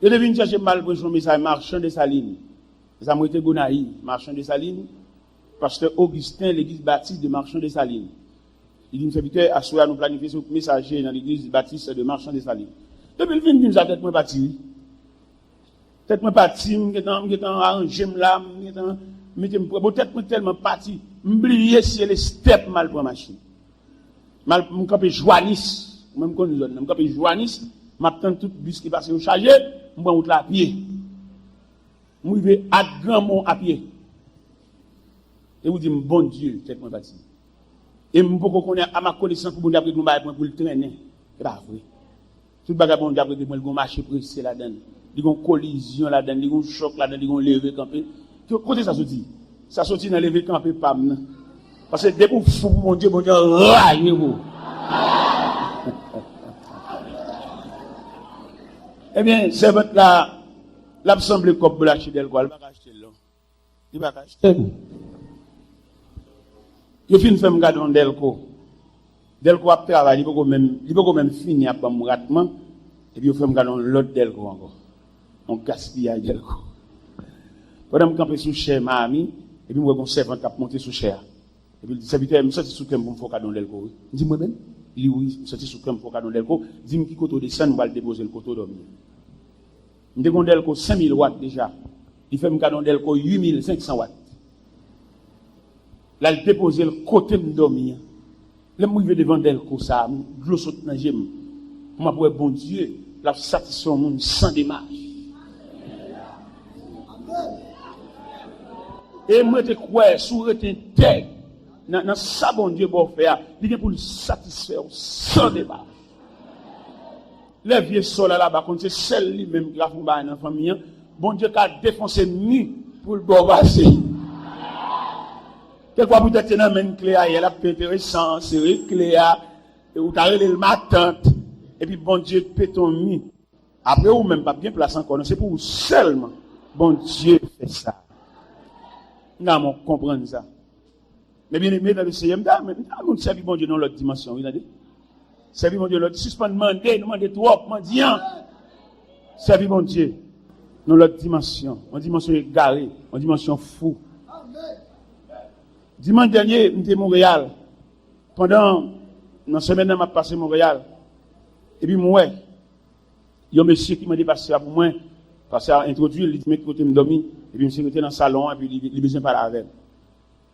Et devine chercher mal pour son message, marchand de Salines. Ça m'a été Gonaï, marchand de Salines. Pasteur Augustin, l'église baptiste de Marchand de Salines. Il dit, nous serviteurs, à soi, nous planifier ce messager dans l'église baptiste de Marchand de Salines. Depuis le fin de ça, peut-être moi parti. Peut-être moi parti, je arrangé là, peut-être moi tellement parti, m'oublier si les steps mal pour machine. Mal pour m'camper Joannis, même qu'on nous donne, m'camper Joannis, m'attend tout bus qui passe au chargé, m'prend route là à pied. M'arriver à grand mont à pied. Et vous dites, bon Dieu, peut-être moi parti. Et je ne peux pas connaître à ma connaissance pour vous dire pour le traîner. C'est pas vrai. Tout le bagage, bon Dieu, après, il y a un marché pressé là-dedans. Il y a une collision là-dedans, il y a un choc là-dedans, il y a un lever campé. Côté ça sortit? Ça sortit dans le lever campé, pas maintenant. Parce que dès que vous fou, mon Dieu, raillez-vous. Eh bien, c'est votre là, l'assemblée comme la chidel, quoi. Il va acheter là. Il va acheter. Je finis de faire un Delco. Delco a travaillé, il peut même finir par mon ratement. Et puis, je fais un gardon l'autre Delco encore. On gaspille Delco. Pendant que je campe sous cher, ma amie, et puis, je vais servante qui a monté sous cher. Et puis, le serviteur, je me sorti sous crème pour me faire gardon Delco. Je dis, moi-même, il dit, oui, je me sorti sous crème pour gardon Delco. Dis-moi qui côté descend, je vais déposer le côté dormir. Je dis, Delco 5000 watts déjà. Il fait un gardon Delco 8500 watts. Là, il dépose le côté de dormir. Là, je vais devant Delco, ça, je saute dans le gym. Moi, pour bon Dieu, la satisfaction au monde sans démarche. Et moi, je crois, sous le tête, dans ça, bon Dieu, pour faire, il est pour le satisfaire sans démarche. Les vieux sols là-bas, quand c'est celle lui-même qui a fait dans la famille, bon Dieu, qui a défoncé nu pour le bobasser. Quelquefois, vous êtes dans une clé, elle a fait intéressant, c'est une clé, et vous avez le matin, et puis bon Dieu, péton mis. Après, vous même pas bien placé encore, c'est pour vous seulement. Bon Dieu fait ça. Nous allons comprendre ça. Mais bien aimé, dans le CM, nous servons bon Dieu dans l'autre dimension, vous avez dit? Servons bon Dieu, l'autre suspend, demander trop, mendiant. Servons bon Dieu dans l'autre dimension, en dimension égarée, en dimension fou. Dimanche dernier, j'étais à Montréal. Pendant une semaine, je passé à Montréal. Et puis, moi, il y a un monsieur qui m'a dépassé pour moi, parce qu'il a introduit, il m'a dit que je me dormir. Et puis, je suis dans le salon, et puis, il a besoin de parler avec.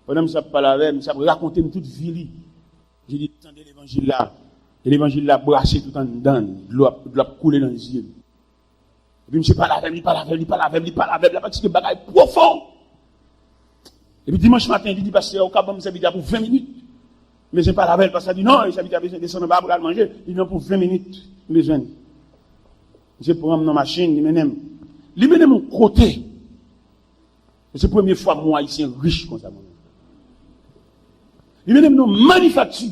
Pendant que je parle avec, je raconté toute vie. J'ai dit, attendez l'évangile là. Et l'évangile là, brassé tout en dedans. De l'eau couler dans les yeux. Et puis, je parle avec, il parle avec, parce que le bagage est profond. Et puis dimanche matin, il dit, pasteur, au cas où je suis pour 20 minutes. Mais je ne parle pas avec, parce qu'il dit, non, il s'habite à descendre en bas pour aller manger. Il dit, non, pour 20 minutes, besoin. Je prends dans ma machine, il m'aime. Il m'aime mon côté. C'est la première fois, moi, ici, riche comme ça. Il m'aime nos manufactures.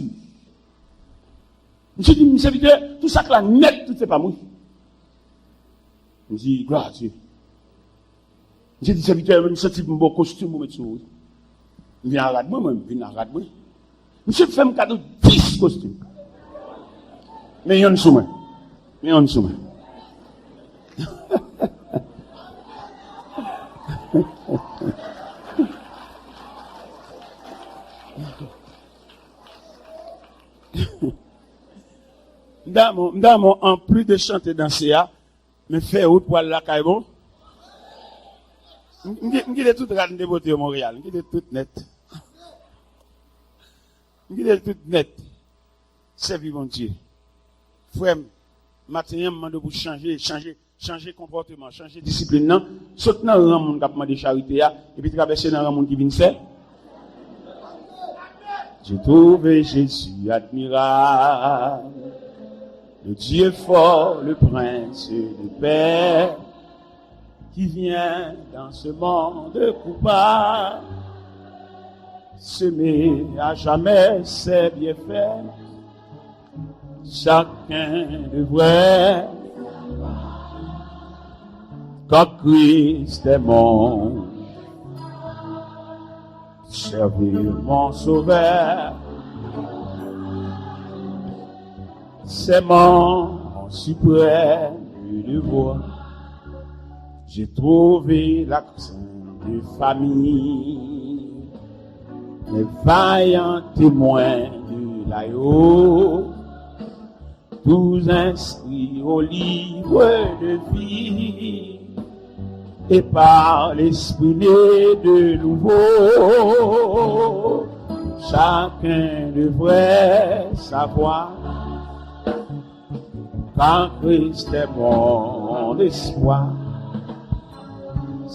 Je dis, monsieur serviteur, tout ça que la net, tout c'est pas moi. Je dis, gloire à Dieu. J'ai dit, serviteur, je suis un bon costume pour mettre sur vous. Je viens à moi, je viens à moi. Monsieur fait un cadeau 10 costumes. Mais il y a un sous-main. M'damo, en plus de chanter dans CA, mais faire autre pour la caïbon. M'guide tout rade de beauté au Montréal. M'guide tout net. C'est vivant Dieu. Frère, matin, je demande pour changer comportement, changer discipline, non? Saute dans le monde qui a demandé charité, et puis traverser dans le monde qui vient faire. J'ai trouvé Jésus admirable, le Dieu fort, le prince de paix, qui vient dans ce monde coupable, semer à jamais ses bienfaits. Chacun devrait, quand Christ est mon, servir mon sauveur. C'est mon suprême devoir. J'ai trouvé l'accent de famille, les vaillants témoins de l'agneau, tous inscrits au livre de vie, et par l'esprit né de nouveau, chacun devrait savoir qu'en Christ est mon espoir.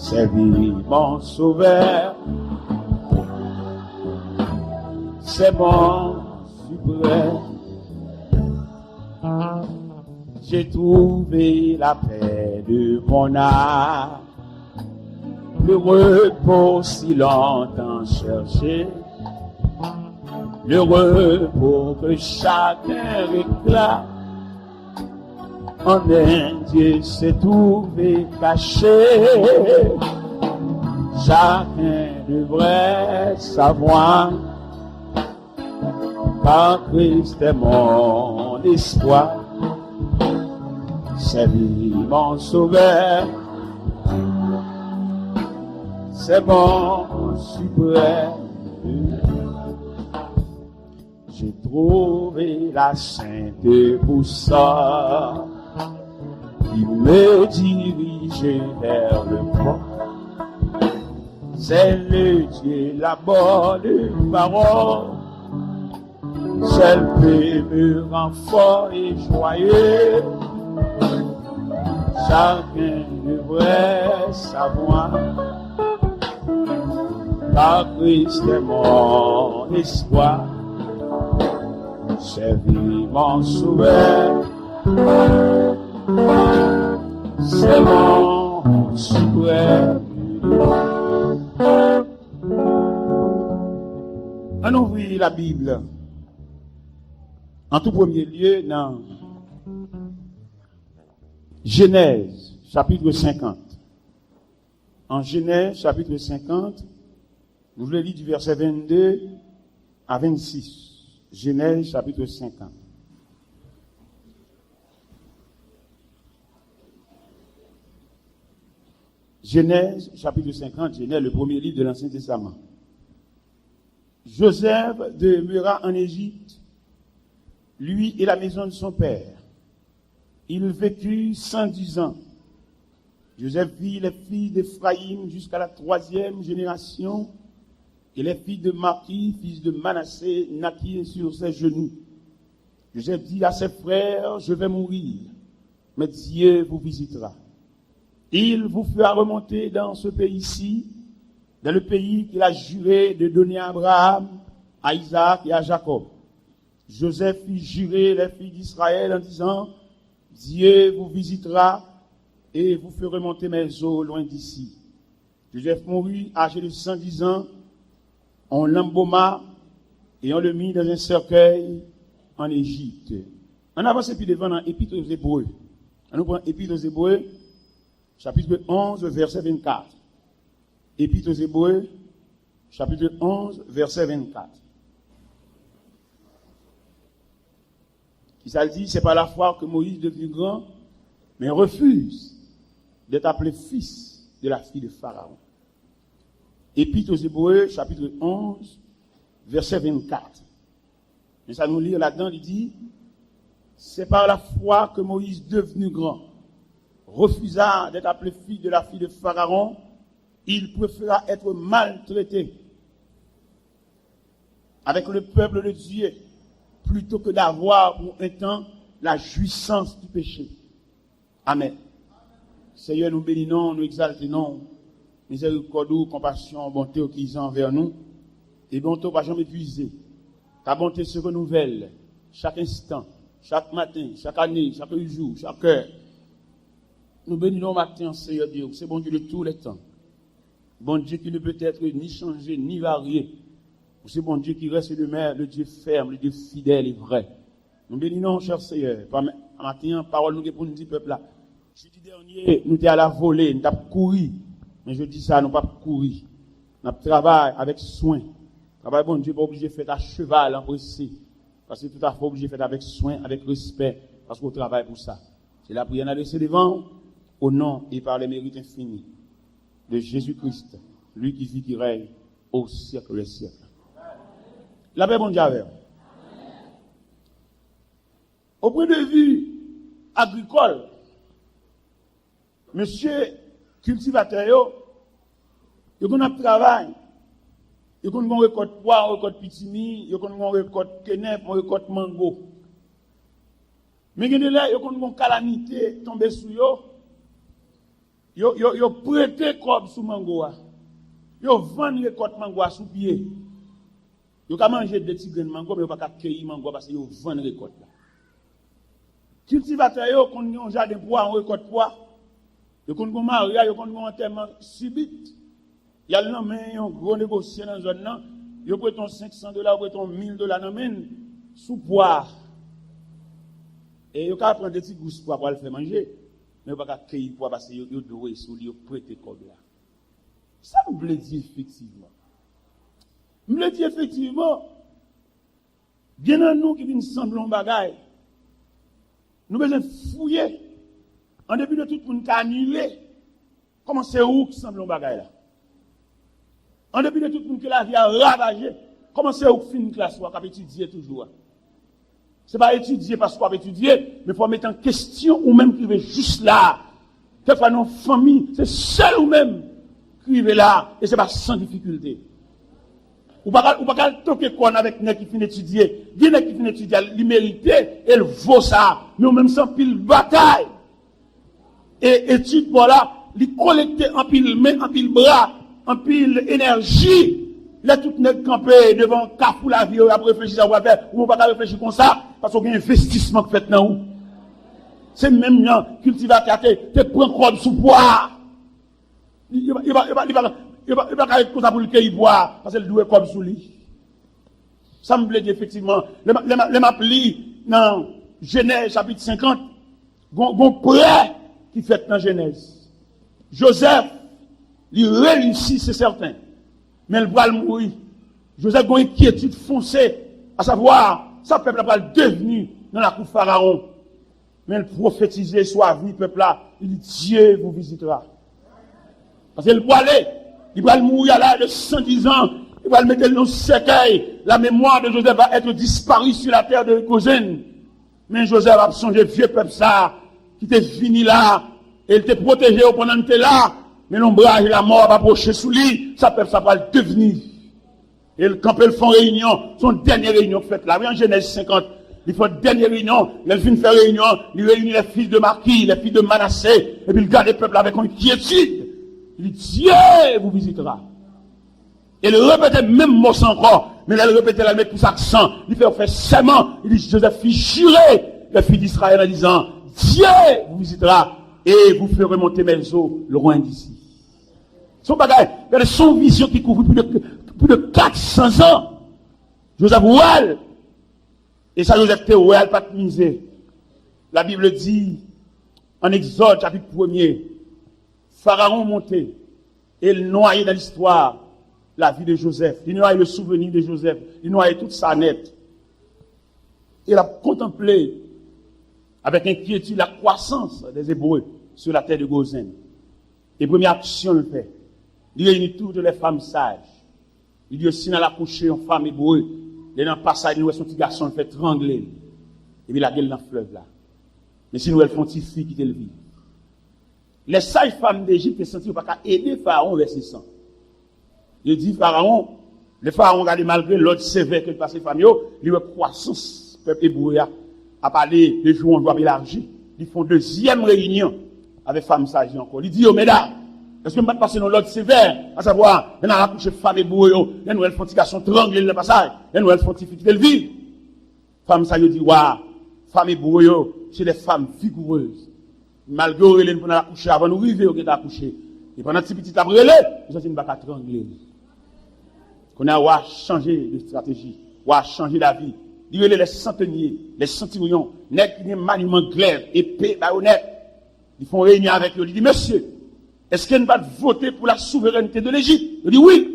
C'est lui mon sauveur, c'est mon suprême. J'ai trouvé la paix de mon âme, le repos si longtemps cherché, le repos que chacun réclame. En un Dieu s'est trouvé caché. Chacun devrait savoir qu'en Christ est mon espoir. C'est lui mon sauveur, c'est mon suprême. J'ai trouvé la sainte boussole qui me dirige vers le port. C'est le Dieu, la bonne parole, seul peut me rendre fort et joyeux. Chacun devrait savoir qu'en Christ est mon espoir. C'est lui mon sauveur, c'est mon suprême. On ouvre la Bible en tout premier lieu dans Genèse chapitre 50. En Genèse chapitre 50, nous voulons lire du verset 22 à 26. Genèse chapitre 50. Genèse chapitre 50, Genèse, le premier livre de l'Ancien Testament. Joseph demeura en Égypte, lui et la maison de son père. Il vécut 110 ans. Joseph vit les filles d'Éphraïm jusqu'à la 3e génération, et les filles de Maki, fils de Manassé, naquirent sur ses genoux. Joseph dit à ses frères, je vais mourir, mais Dieu vous visitera. Il vous fera remonter dans ce pays-ci, dans le pays qu'il a juré de donner à Abraham, à Isaac et à Jacob. Joseph fit jurer les filles d'Israël en disant, Dieu vous visitera et vous fera remonter mes eaux loin d'ici. Joseph mourut âgé de 110 ans. On l'embauma et on le mit dans un cercueil en Égypte. On avance puis devant dans l'Épître aux Hébreux. On nous prend l'Épître aux Hébreux, chapitre 11, verset 24. Épître aux Hébreux, chapitre 11, verset 24. Qui ça dit, c'est par la foi que Moïse est devenu grand, mais refuse d'être appelé fils de la fille de Pharaon. Épître aux Hébreux, chapitre 11, verset 24. Et ça nous lit là-dedans, il dit, c'est par la foi que Moïse, devenu grand, refusa d'être appelé fils de la fille de Pharaon, il préféra être maltraité avec le peuple de Dieu, plutôt que d'avoir pour un temps la jouissance du péché. Amen. Seigneur, nous bénissons, nous exaltons, miséricorde, compassion, bonté qu'ils ont envers nous, et bonté pas jamais épuisé. Ta bonté se renouvelle chaque instant, chaque matin, chaque année, chaque jour, chaque heure. Nous bénissons matin, Seigneur Dieu, c'est bon Dieu de tous les temps. Bon Dieu qui ne peut être ni changé, ni varié. C'est bon Dieu qui reste le même, le Dieu ferme, le Dieu fidèle et vrai. Nous bénissons, cher Seigneur, par matin, parole nous pour nous dire, peuple là. Jeudi dernier, nous étions à la volée, nous avons couru. Mais je dis ça, nous pas courir. Nous travaillons avec soin. Travail, bon Dieu, pas obligé de faire à cheval, empressé. Parce que tout à fait obligé de faire avec soin, avec respect. Parce qu'on travaille pour ça. C'est la prière à laisser devant. au nom et par les mérites infinis de Jésus-Christ, lui qui vit, qui règne au siècle des siècles. La paix, bon Dieu, avec vous. Au point de vue agricole, monsieur cultivateur, il y a un travail, il y a une récolte poire, une récolte pitimi, il y a une récolte quenep, une récolte mango. Mais il y a une calamité tombée sur eux. Yo prêté comme sous mango. Yo vend récolte mango sous pied. Yo ka manger des petits grains de mango mais yo pas cueillir mango parce que yo vend récolte là. Cultivateur yo kon yon jardin poire, récolte poire. Yo kon gon mariage, yo kon gon enterrement subit. Y a nan men yon gros négociant dans zone là, yo prêton $500, yo prêton $1000 nan men sous poire. Et yo ka prendre des petits gousses poire pour le faire manger. Mais pas qu'à cueillir poids parce que yo doué sur lui prêter comme là. Ça me veut dire effectivement. Me le dit effectivement. Bien à nous qui vinn semblons bagaille. Nous besoin fouiller. En début de tout monde annuler. Comment c'est où qui semblons bagaille là? En début de tout monde que la vie a ravagé. Comment c'est où fin classe ou à étudier toujours? C'est pas étudier parce qu'on va étudier, mais il faut mettre en question ou même qui veut juste là. Quelquefois, nos familles, c'est seul ou même qui veut là, et c'est pas sans difficulté. Ou pas toquer quoi avec les qui finit d'étudier. Bien les qui finit d'étudier, il mérite, elle vaut ça. Mais ou même sans pile bataille. Et étude, voilà, il collecte en pile main, en pile bras, en pile énergie. Là, tout n'est campé devant Carrefour la vie, après réfléchir à quoi faire, ou on va pas réfléchir comme ça, parce qu'on a un investissement qui fait dans nous. C'est même un cultivateur qui prend quoi sous bois. Il va être comme ça pour le cueillir bois, parce qu'il doit comme sous lui. Ça me plaît effectivement. Les m'applis dans Genèse chapitre 50, gon prêt qui fait dans Genèse. Joseph, il réussit, c'est certain. Mais le bras mourir. Joseph a une inquiétude foncée, à savoir, ça peuple va devenir dans la cour Pharaon. Mais le prophétisé soit venu, peuple là, il dit, Dieu vous visitera. Parce qu'il va aller, il va mourir à l'âge de 110 ans, il va le mettre dans le cercueil. La mémoire de Joseph va être disparue sur la terre de Goshen. Mais Joseph a changé vieux peuple ça, qui était fini là, et il était protégé pendant qu'il était là. Mais l'ombrage et la mort va approcher sous lui, ça peut ça va le devenir. Et quand ils font réunion, son dernière réunion faite là, oui, en Genèse 50, ils font dernière réunion, ils viennent faire réunion, ils réunissent les fils de Marquis, les fils de Manassé, et puis ils gardent le peuple avec une inquiétude. Il dit, Dieu vous visitera. Et il répétait même mot encore, mais il répétait la avec plus accent, il fait serment, il dit, Joseph fit jurer les filles d'Israël en disant, Dieu vous visitera, et vous ferez monter mes eaux loin d'ici. Son bagage, il y a son vision qui couvre plus de 400 ans. Joseph Ouel. Et ça, Joseph était Ouel, pas de misère. La Bible dit, en Exode, chapitre 1er, Pharaon montait, et il noyait dans l'histoire la vie de Joseph. Il noyait le souvenir de Joseph. Il noyait toute sa nette. Il a contemplé avec inquiétude la croissance des Hébreux sur la terre de Goshen. Et première action, le fait. Il réunit toutes les femmes sages. Il dit aussi dans la couche une femme hébreu. Et dans le passage, nous, son petit garçon, le fait trangler. Et puis la gueule dans le fleuve là. Mais si nous, elles font une fille qui te le vit. Les sages femmes d'Égypte, elles ne pas qu'à aider Pharaon verset 100. Il dit Pharaon, le Pharaon regarde malgré l'ordre sévère que passe les femmes, il y a croissance, peuple hébreu, à parler de jour en jour élargi. Ils font deuxième réunion avec femmes sages encore. Il dit, oh, mesdames, est-ce que nous ne passer dans l'ordre sévère, à savoir, il y a la couche femme hébreu, il y a une nouvelle fontication tranglée le passage, il y a une nouvelle fontifique de vie. Femme sage dit, waouh, femme hébreu, c'est des femmes vigoureuses. Malgré les pendant la couche, avant nous arriver, on a couché. Et pendant ce petit après nous avons une bac tranglée. Qu'on a changé de stratégie, on a changé la vie. Il y a les centeniers, les centurions, les maniements glaives, épées, baïonnettes. Ils font réunion avec eux. Ils disent, monsieur, est-ce qu'on va voter pour la souveraineté de l'Égypte? Il dit oui.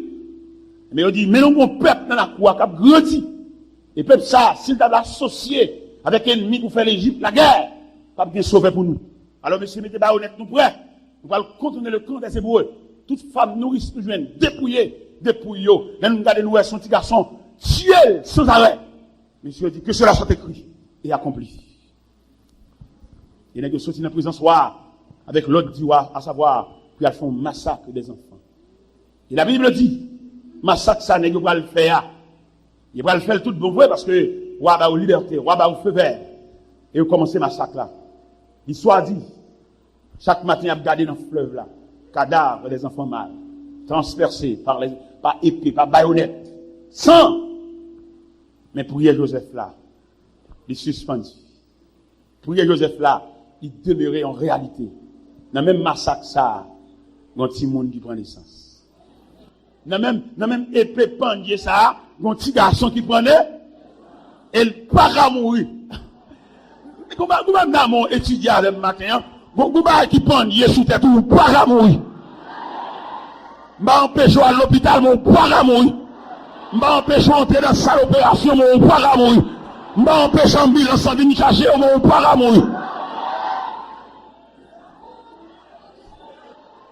Mais il dit, mais non, mon peuple dans la cour, qui a grandi. Et peuple ça, s'il t'a associé avec un ennemi pour faire l'Égypte, la guerre, pas bien sauvé pour nous. Alors, monsieur, mettez baïonnette, nous prêts. Nous allons contourner le camp des Hébreux. Toute femme nourrice nous joigne, dépouillée, dépouillée. Là, nous regardons, nous, son petit garçon, tué sans arrêt. Monsieur dit que cela soit écrit et accompli. Il y a que sorti dans la prison soir avec l'autre diwa, à savoir, puis elles font massacre des enfants. Et la Bible dit, massacre ça, n'est pas le faire. Il va le faire tout bon vrai parce que, roi ba ou liberté, roi ba ou feu vert. Et vous commencez massacre là. L'histoire dit, chaque matin, il a gardé dans le fleuve là, cadavres des enfants mâles, transpercés par épée, par baïonnette, sang. Mais pour Joseph là, il est suspendu. Pour Joseph là, il demeurait en réalité. Dans le même massacre ça, il y a un petit monde qui prend naissance. Dans le même épée pendier ça, il y a un petit garçon qui prenait, et le para mourir. Comment mon étudiant le matin, beaucoup qui pendier sous tête, ou para mourir. M'a empêché à l'hôpital, mon para mourir. M'a empêché d'entrer dans la salle d'opération, mon para mourir. M'a empêché d'ambulance en venir chercher, mon para mourir.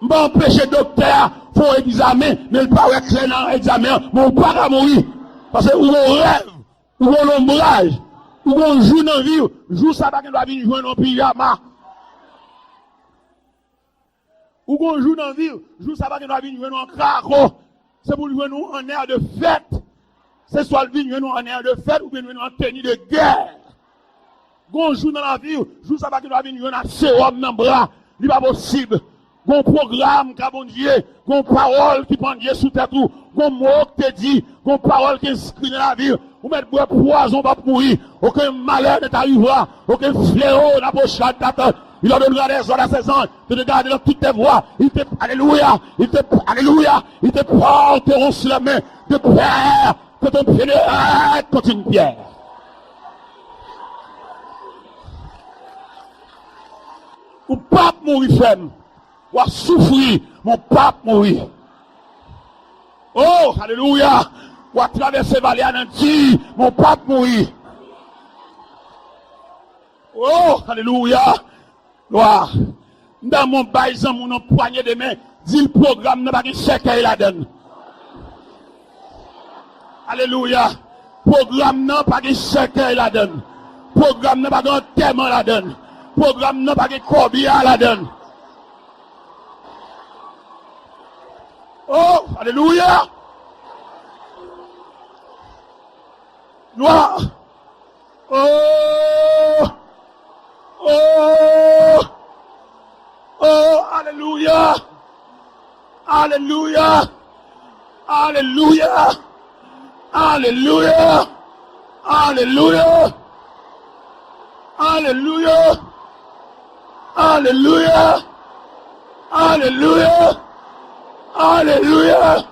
M'a empêché docteur pour examen, mais le pas clair dans l'examen, mon para mourir. Parce que on rêve, ou on ombrage, ou on joue dans la vie, joue ça parce qu'on doit venir jouer dans le pyjama. Ou on joue dans la vie, joue ça parce qu'on doit venir jouer dans le craco. C'est pour jouer nous en air de fête. C'est soit le venir nous en air de fête ou bien nous en tenue de guerre. On joue dans la vie, joue ça parce qu'on doit venir jouer dans le sérum dans le bras. Il n'est pas possible. Gon programme qui a bon Dieu, gon parole qui prend Dieu sous tête tout, gon mot qui te dit, gon parole qui inscrit dans la vie, ou mettre boire poison pas mourir, aucun malheur ne t'arrivera, aucun fléau n'a pas chat t'attend. Il leur donnera des ordres à ses anges, de te garder dans toutes tes voies, alléluia, il te porteront sur la main, de pierre, que ton pied ne rate contre une pierre. Ou pas mourir ferme. Ou à souffrir, mon pape mourir. Oh, alléluia. Ou à traverser vallée anéantie, mon pape mourir. Oh, alléluia. Gloire. Dans mon baïsan, mon poignet de main, dit le programme n'a pas de cercueil la donne. Alléluia. Programme n'a pas de cercueil la donne. Programme n'a pas de thème la donne. Programme n'a pas de corbillard la donne. Oh, alléluia. Gloire. Oh, oh, oh, alléluia. Alléluia. Alléluia. Alléluia. Alléluia. Alléluia. Alléluia. Alléluia. Alléluia.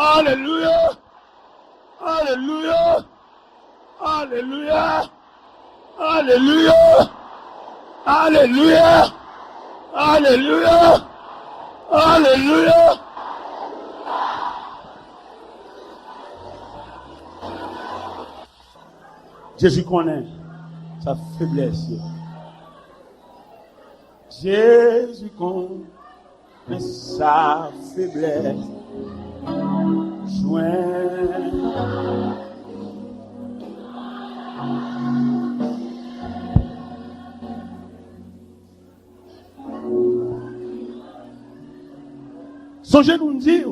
Alléluia. Alléluia. Alléluia. Alléluia. Alléluia. Alléluia. Alléluia. Jésus connaît sa faiblesse. Jésus connaît sa faiblesse. Joint. Songez nous dire,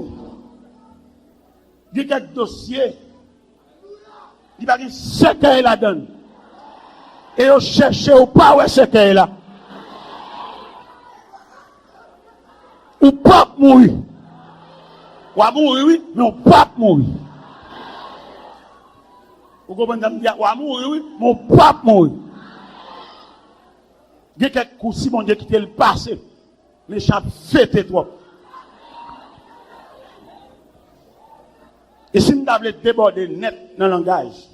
il y a quelques dossiers, il va dire ce qu'elle la donne. Et on cherche ou pas ouais ce qu'elle là. Ou pas mourir. Ou à mourir, oui, mais on pas mourir. Vous comprenez? Ou à mourir, oui, mais on pas mourir. Il y a quelques coups, si mon Dieu qui le passé, les champs fêtent trop. Et si nous avons débordé net dans le langage,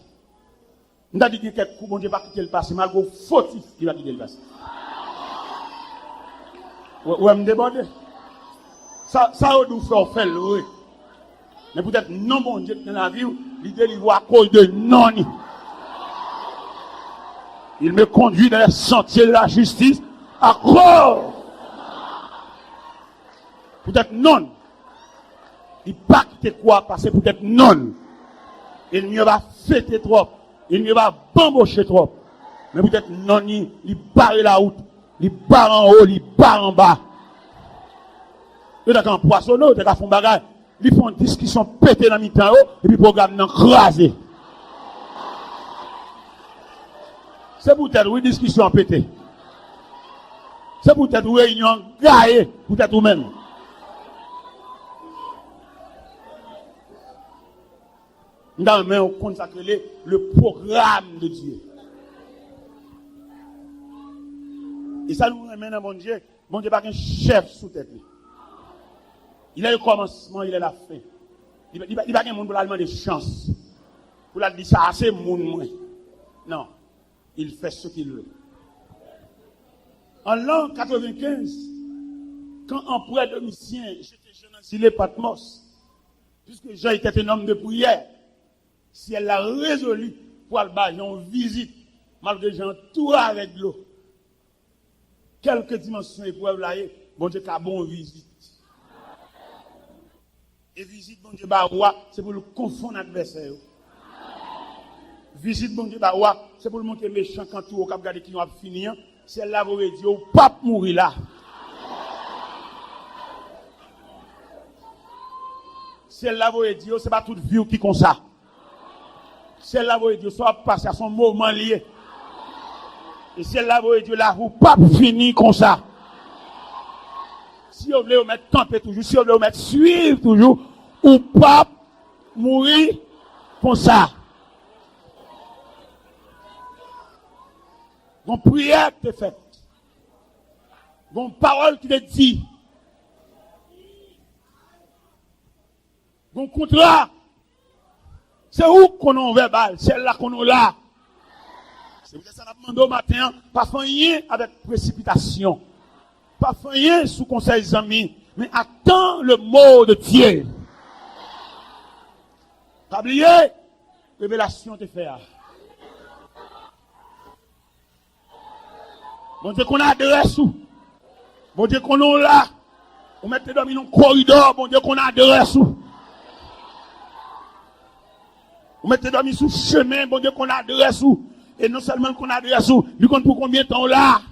nous avons dit que quelques coups, mon Dieu va quitter le passé, malgré le fautif qui va quitter le passé. Ou me déborder. Ça nous fait oui. Mais peut-être non, mon Dieu, dans la vie, il délivre à cause de non. Il me conduit dans les sentiers de la justice à cause. Peut-être non. Il pas quitter quoi, parce que peut-être non. Il ne va fêter trop. Il ne va bambocher trop. Mais peut-être non, il barre la route. Il barre en haut, il barre en bas. Il y a un poissonneau, il y a un bagage. Ils font une discussion pété dans le temps et puis le programme n'a crasé. C'est peut-être une discussion pété. C'est peut-être une réunion gaillée, peut-être ou même. Dans le on consacre le programme de Dieu. Et ça nous ramène à mon Dieu. Mon Dieu n'est pas qu'un chef sous tête. Il a le commencement, il a la fin. Il n'y a pas qu'un monde pour l'allemand de chance. Pour la dire ça, c'est mon moins. Non. Il fait ce qu'il veut. En l'an 95, quand empereur Domitien, j'étais jeune en Syrie, Patmos, puisque Jean était un homme de prière, si elle l'a résolu pour aller en visite, malgré Jean tout avec l'eau, quelques dimensions épreuves là, bon Dieu, qu'a bon visite. Et visite, bon Dieu, c'est pour le confondre l'adversaire. Visite, bon Dieu, c'est pour le montrer méchant quand tout au cap garder qui nous a fini. C'est là où il dit, au pape mourir là. C'est là où il dit, c'est pas toute vie qui comme ça. C'est là où il dit, soit passer à son moment lié. Et c'est là où il dit, là où pape fini comme ça. Si vous voulez vous mettre camper toujours, si vous voulez vous mettre suivre toujours, ou pas mourir comme ça. Mon prière qui est faite. Mon parole qui est dit. Mon contrat. C'est où qu'on est verbal, c'est là qu'on est là. C'est pour ça que nous demandons au matin, pas faire rien avec précipitation. Pas faire rien sous conseil des amis, mais attends le mot de Dieu. Pas oublier, révélation te fait. Bon Dieu qu'on adresse où. Bon Dieu qu'on est là. On met dans un corridor, bon Dieu qu'on adresse où. On met dans un sous chemin, bon Dieu qu'on adresse où. Et non seulement qu'on adresse où, lui compte pour combien de temps là.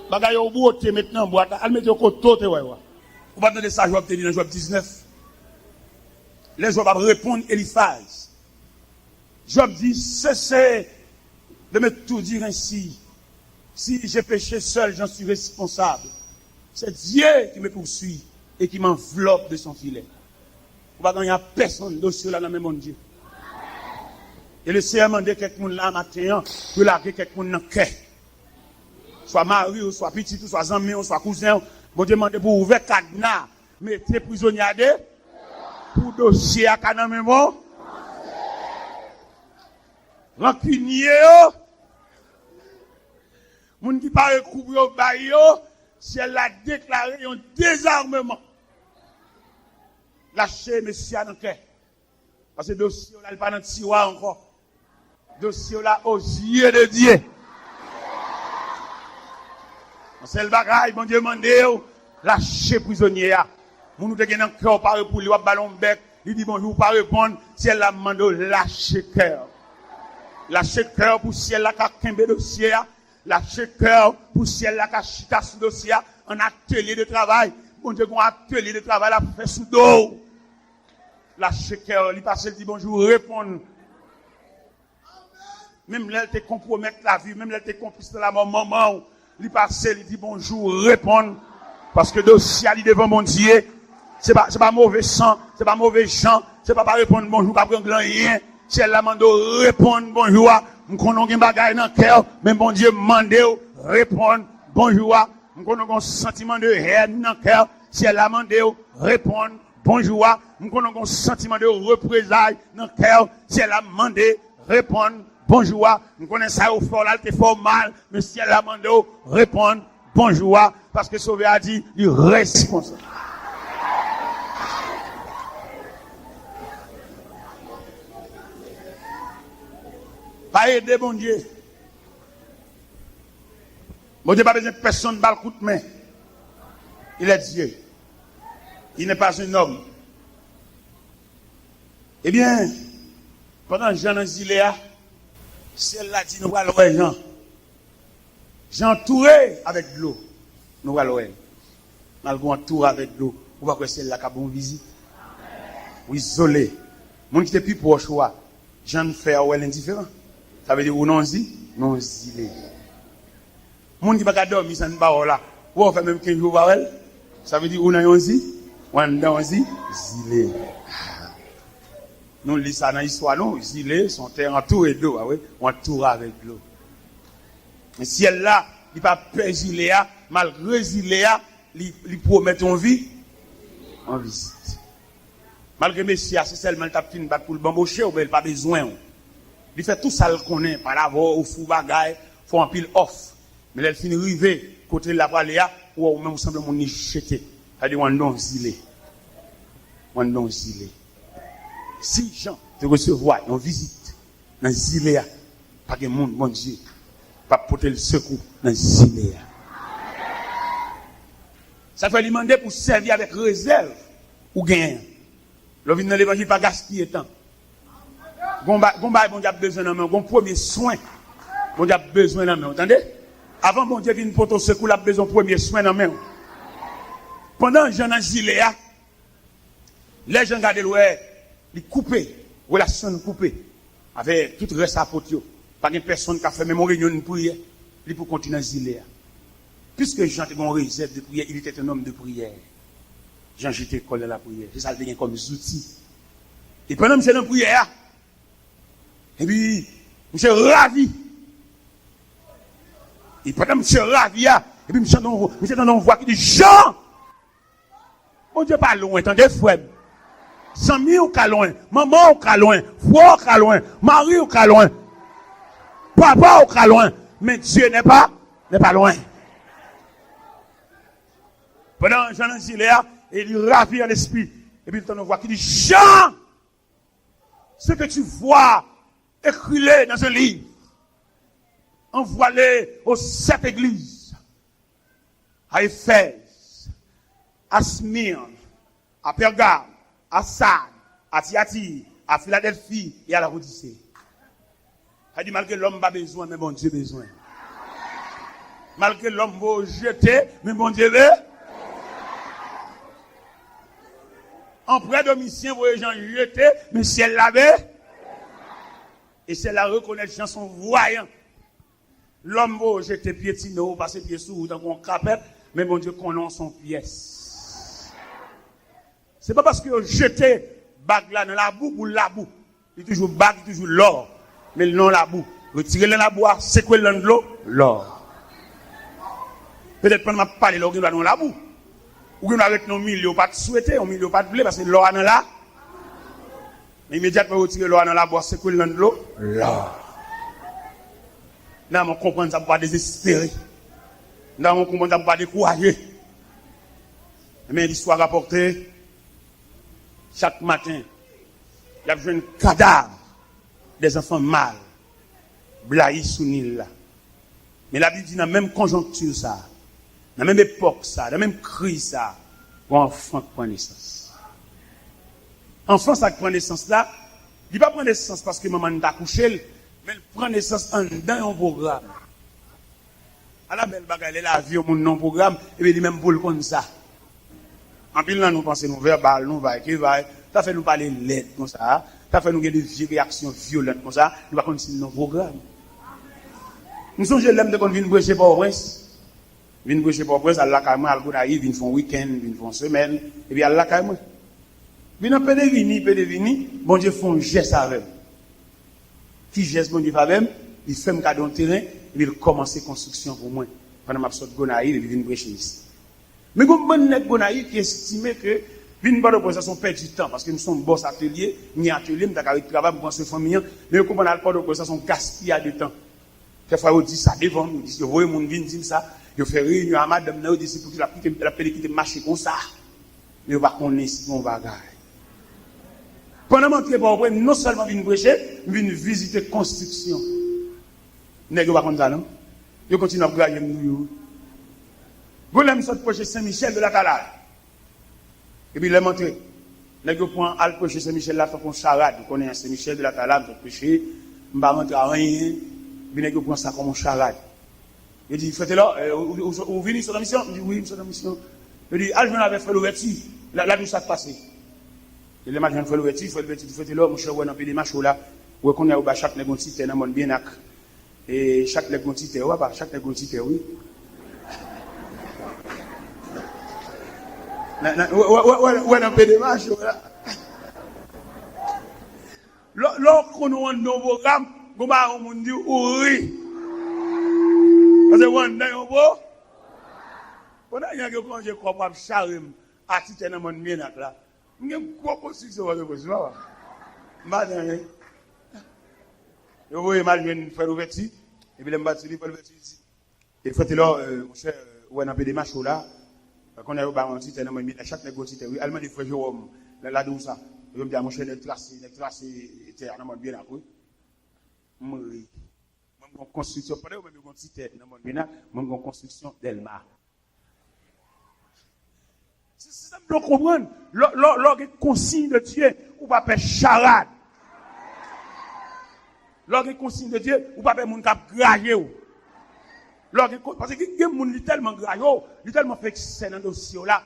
Bagaille au bout, tu maintenant, boîte, elle met au côté, ouais. On va demander ça, Job te dit dans Job 19. Les Job va répondre Eliphaz. Job dit, cessez de me tout dire ainsi. Si j'ai péché seul, j'en suis responsable. C'est Dieu qui me poursuit et qui m'enveloppe de son filet. On va gagner personne dossier là dans le même Dieu. Et le Seigneur m'a dit quelqu'un là matin, pour larguer quelqu'un dans le cœur. Soit mari, ou soit petit, ou soit ami, ou soit cousin. Bon Dieu m'a dit pour ouvrir cadenas, mettez prisonnier à deux, pour dossier à cadenas même. Rancunier, moun qui pas recouvrir au bail, si elle a déclaré un désarmement. Lâchez monsieur dans le cœur. Parce que le dossier là, il pas dans le tiroir encore. Le dossier là, aux yeux de Dieu. C'est le bagage, bon Dieu mande, lâchez prisonnier. Moun nou te gen dans cœur pas pour lui ou ballon bec, il dit bonjour pas répondre, si elle la mande lâchez cœur. Lâchez cœur pour si elle la ka kembe dossier, lâchez cœur pour si elle la ka chita sous dossier, un atelier de travail. Bon Dieu, un atelier de travail la fait sous dos. Lâchez cœur, il passe, il dit bonjour, répondre. Même là, elle te compromettre la vie, même là, elle te complice la maman. Il passe, il dit bonjour, répondre. Parce que dossier, il devant mon Dieu. C'est pas mauvais sang, c'est pas mauvais gens, c'est pas répondre bonjour, pas prendre rien. C'est la mando répondre bonjour. Nous connaissons un bagage dans le cœur, mais bon Dieu mande répondre bonjour. Nous connaissons un sentiment de haine dans le cœur. C'est la mande répondre bonjour. Nous connaissons un sentiment de représailles dans le cœur. C'est la mande répondre bonjour. Nous connaissons ça au fort là, c'est fort mal, mais si elle a demandé répondre bonjour, parce que Sauvé a dit, il est responsable. Pas aider bon Dieu. Bon Dieu, pas besoin de personne balle coup de main. Il est Dieu. Il n'est pas un homme. Eh bien, pendant Jean dans Ziléa, celle-là dit nous allons Jean. Jean entouré avec de l'eau. Nous allons malgré entouré avec de l'eau. Vous voyez que celle-là qui a bon visite. Ou isolé. Mon qui est plus proche, Jean fait indifférent. Ça veut dire ou non zi, non zilé. Mon qui pas dormir ça ne pas là. Ou fait même 15 jours par elle. Ça veut dire ou non zi, ou non zi, zilé. Nous lisons ça dans l'histoire, nous, zilé sont entourés d'eau, oui, entourés avec l'eau. Mais si elle là, il pas peur Ziléa, malgré Ziléa, il promet en vie, en visite. Malgré Messia, c'est seulement le tapine pour le bamboucher, ou bien il pas besoin. Il fait tout ça le connaît, par l'avant, au fou bagaille, faut un pile off. Mais elle finit rivé, côté de la paléa, ou même semble mon ni jeté. C'est-à-dire, on don zilé. On don zilé. Si Jean te recevoir une visite dans Ziléa, pas que monde, mon Dieu, pas porter le secours dans Ziléa. Ça fait lui demander pour servir avec réserve ou gain. Le vin dans l'évangile pas gaspiller temps. Gomba, bon Dieu a besoin d'un bon premier soin. Bon Dieu a besoin d'un main, entendez? Avant bon Dieu vient pour ton secours, il a besoin de premier soin dans main. Pendant Jean dans Ziléa, les gens regardent l'ouest. Il coupé, relation coupée, avec tout le reste à potio. Pas de personne qui a fait même une réunion de prière, il pour continuer à Ziléa. Puisque Jean était en réserve de prière, il était un homme de prière. Jean j'étais collé à la prière. C'est ça le devient comme outil. Et pendant que c'est dans la prière, et puis, monsieur ravi. Et pendant que monsieur ravi, et puis monsieur dans une voix qui dit Jean! Mon Dieu, pas loin, attendez, frère. Sami ou ka loin, maman ou ka loin, frère ou ka loin, mari ou ka loin, papa ou ka loin, mais Dieu n'est pas loin. Pendant Jean Ziléa, il ravit à l'esprit, et puis il voit qui dit Jean, ce que tu vois, écris-le dans un livre, envoie-le aux 7 églises, à Éphèse, à Smyrne, à Pergame, à Sardes, à Thyatire, à Philadelphie et à la Odyssée. Ça dit malgré l'homme n'a pas besoin, mais bon Dieu a besoin. Malgré l'homme va jeter, mais bon Dieu veut. En près Domitien, vous voyez gens jeter, mais si elle l'avait, et si elle la reconnaît, les gens sont voyants. L'homme va jeter piétino, passer pied sous, dans un crapette, mais bon Dieu connaît son pièce. C'est pas parce que vous jetez bague là dans la boue ou la boue. Il y a toujours bague, il y a toujours l'or. Mais non la boue. Retirez-le dans la boue, secouez-le dans l'eau, l'or. Peut-être pendant que je parle, l'or dans la boue. Ou bien avec nos milieux, pas de souhaiter, on milieu pas de blé, parce que l'or dans la. Mais immédiatement, retirez l'or dans la boue, secouez-le dans l'eau, l'or. Là, on comprend que ça ne peut pas désespérer. Là, on comprend que ça ne peut pas décourager. Mais l'histoire rapportée, chaque matin, il y a besoin de cadavre des enfants mâles, blaïs sous Nil là. Mais la Bible dit dans la même conjoncture ça, dans la même époque ça, dans la même crise ça, un enfant prend naissance. Enfant ça qui prend naissance là, il ne va pas prendre naissance parce que maman t'a couché, mais il prend naissance dans un programme. À la belle bagarre, la vie au monde non programme, et bien il même pour le comme ça. En pile, nous pensons, nous verbal, nous va, ça fait nous parler l'aide comme ça, ça fait nous avoir des réactions violentes comme ça, nous va continuer nos programmes. Nous sommes l'aime de qu'on vienne prêcher pour Prince. Vienne prêcher pour Prince, à la caille, à l'Algonaï, vienne faire un week-end, vienne faire une semaine, et puis à la caille. Vienne un peu de vini, bon Dieu fait un geste avec. Qui geste, bon Dieu, avec il fait un cadeau de terrain, et puis il commence la construction pour moi. Pendant que je suis Gonaï, il vient prêcher ici. Mais comme bon nèg Gonaï qui estime que vinn pas de procession perd du temps parce que nous sommes boss atelier, ni atelier, nous avons travail pour penser famille, mais comme on a pas de procession gaspillage de temps. Quelquefois on dit ça devant nous, dit voyez mon vinn dire ça, je fais réunion à madame là, dit c'est pour qu'il la quitter marcher comme ça. Mais on va connaître si on bagaille. Pendant m'entrer par non seulement vinn prêcher, vinn visiter construction. Nèg va comme ça non. Ils continuent à grailler nous. Vous l'aimez ça de projet Saint-Michel de la Talade. Et puis, les montrer. Là, vous prenez à projet Saint-Michel là, fait une charade. Vous connaissez Saint-Michel de la Talade, vous prêchez, vous ne rentrez à rien. Puis, vous prenez ça comme une charade. Il dit, faites-le, vous venez sur la mission? Il dit, oui, sur la mission. Il dit, je m'avais fait l'ouverture. Là, tout ça passé. Et les matins, fait l'ouverture, faites-le, mon cher, on a des machos là. Vous connaissez chaque négociateur dans le monde bien. Et chaque négociateur, chaque négociateur, oui. Ouais, un peu de machos là. Lorsqu'on a un nouveau programme, on dit, oui. Parce que on a un beau. On a un peu quand je crois pas charme à titre dans mon bien là. Mais quoi construction va se faire? Madame, vous voyez mal je faire l'ouverture et puis le bâtiment faire l'ouverture ici. Et faites-le mon cher on a peu des machos là. Qu'on a au bar titre dans mon bien chaque négociateur oui allemand des frères Jérôme là d'où ça. Je me dis à mon cher de tracé était dans mon bien là oui. Oui. Mon construction pas même mon titre dans mon bien mon construction d'Elma. C'est ça me comprendre. Lorsque consigne de Dieu, ou pas faire charade. Lorsque consigne de Dieu, ou pas faire mon cap grailler. Parce que les gens sont tellement graillés, ils tellement fait c'est dans le dossier là.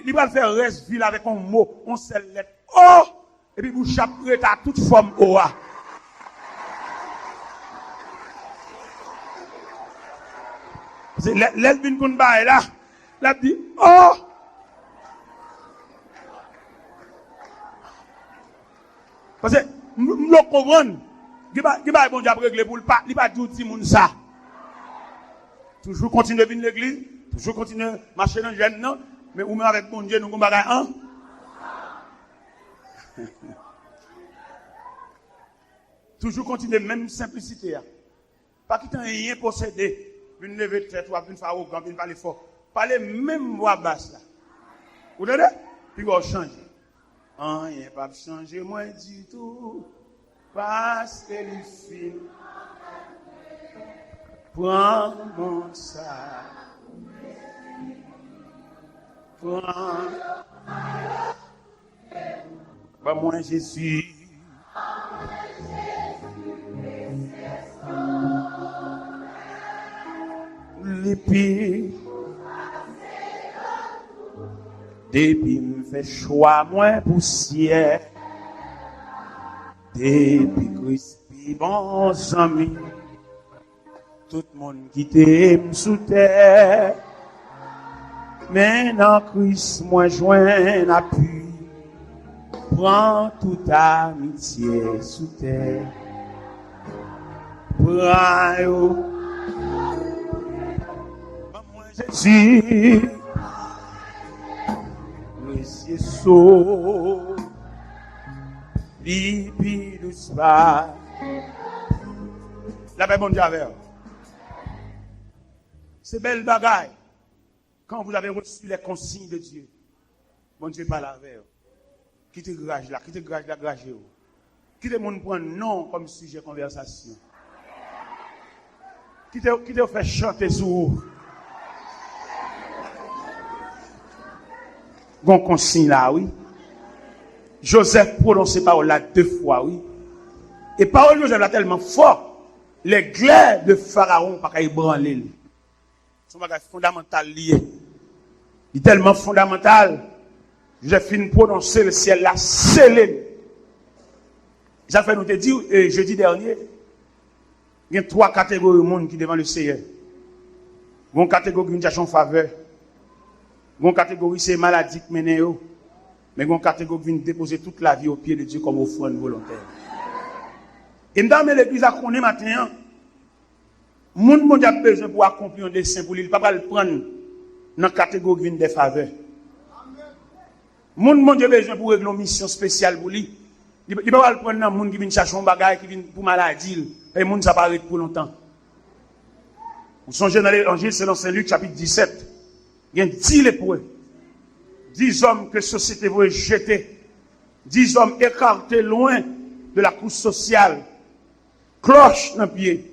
Ils vont faire reste ville avec un mot, on seule lettre O, et puis vous chaperez à toute forme OA. C'est l'elvin qu'on bat là, là dit oh. Parce que nous comprenons, il va bon Dieu régler pour le pas, il va dire tout le monde ça. Toujours continuer à venir à l'église, toujours continuer à marcher dans le jeune, non, mais ou même avec bon Dieu, nous avons un. Toujours continuer, même simplicité. Pas quitter rien posséder, une levée de tête, une faire arrogant, une parler fort. Parler même voix basse là. Vous entendez? Puis on change. Rien pas changer moi du tout. Parce que les filles. Prends mon sac. Prends. Bah moi Jésus. L'épi. Depuis me fait choix moins poussière. Depuis Crispy bons amis. Tout le monde qui t'aime sous terre. Maintenant Christ moi joint appui. Prends toute amitié sous terre. Prends Jésus. Monsieur saut. Libi doucement. La paix, bon Dieu, avec. C'est belle bagaille. Quand vous avez reçu les consignes de Dieu, bon Dieu parle avec vous. Quittez le garage là, quittez le garage là, garagez-vous. Quittez le monde prendre non comme sujet de conversation. Quittez vous faire chanter sur vous. Bon consigne là, oui. Joseph prononce parole là 2 fois, oui. Et parole Joseph là tellement fort, les glaives de Pharaon pas qu'à ébranler. C'est un bagage fondamental lié. Il est tellement fondamental. J'ai fini de prononcer le ciel là, scellé. J'ai fait nous te dire, jeudi dernier, il y a 3 catégories de monde qui devant le Seigneur. Il y a une catégorie qui a en faveur. Il y a une catégorie c'est maladie qui mène. Mais il y a une catégorie qui vient déposer toute la vie au pied de Dieu comme offrande volontaire. Et dans l'église à connaître matin, le monde a besoin pour accomplir un dessein pour lui. Il ne peut pas le prendre dans la catégorie des faveurs. Le monde a besoin pour régler une mission spéciale pour lui. Il ne peut pas le prendre dans le monde qui vient chercher un bagage, qui vient pour maladie. Et le monde s'apparaît pour longtemps. Vous songez dans l'évangile, c'est dans Saint-Luc, chapitre 17. Il y a 10 lépreux. 10 hommes que la société veut jeter. 10 hommes écartés loin de la couche sociale. Cloche dans le pied.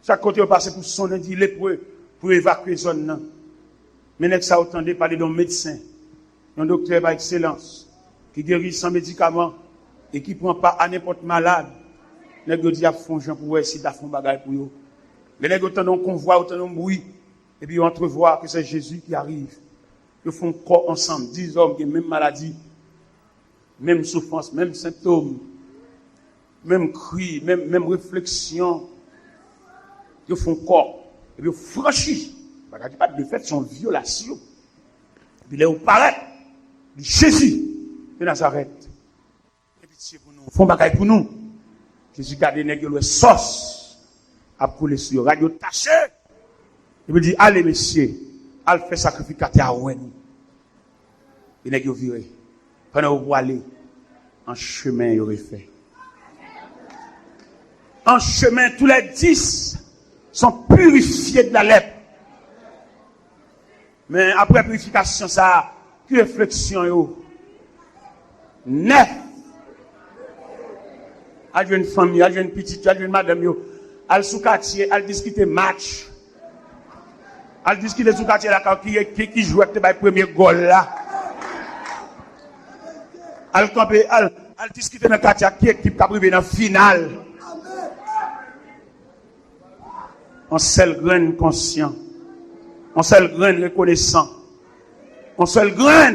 Chaque côté on passe pour son dit lépreux pour évacuer zone là. Mais nèg ça entendait parler d'un médecin, un docteur par excellence qui guérit sans médicaments et qui prend pas à n'importe malade. Nèg yo dit a fond Jean pour essayer de faire bagage pour yo. Mais nèg autant on convoi, autant on bruit et puis on entrevoit que c'est Jésus qui arrive. Ils font corps ensemble, 10 hommes qui ont même maladie, même souffrance, même symptômes, même cri, même réflexion. Ils font corps et puis ils franchissent. Pas de fait, son violation. Puis là, on paraît, Jésus de Nazareth. Et puis c'est pour nous, font bagaille pour nous. Jésus garde les nègres, le sauce à couler sur le radio taché. Il me dit, allez, messieurs, allez faire sacrificateur à Ouen. Les nègres viré. Pendant que vous allez, en chemin, il aurait fait. En chemin, tous les 10 sont purifiés de la lèpre. Mais après purification, ça, que réflexion, yo. Neuf. Elle vient une famille, elle vient une petite, elle vient une madame, yo. Elle sous quartier, elle discute match. Elle discute sous quartier, là, qui joue avec le premier goal, là. Elle campe, elle discute dans le quartier, qui équipe qui a privé dans la finale. On seul grain conscient. On seul grain reconnaissant. On seul grain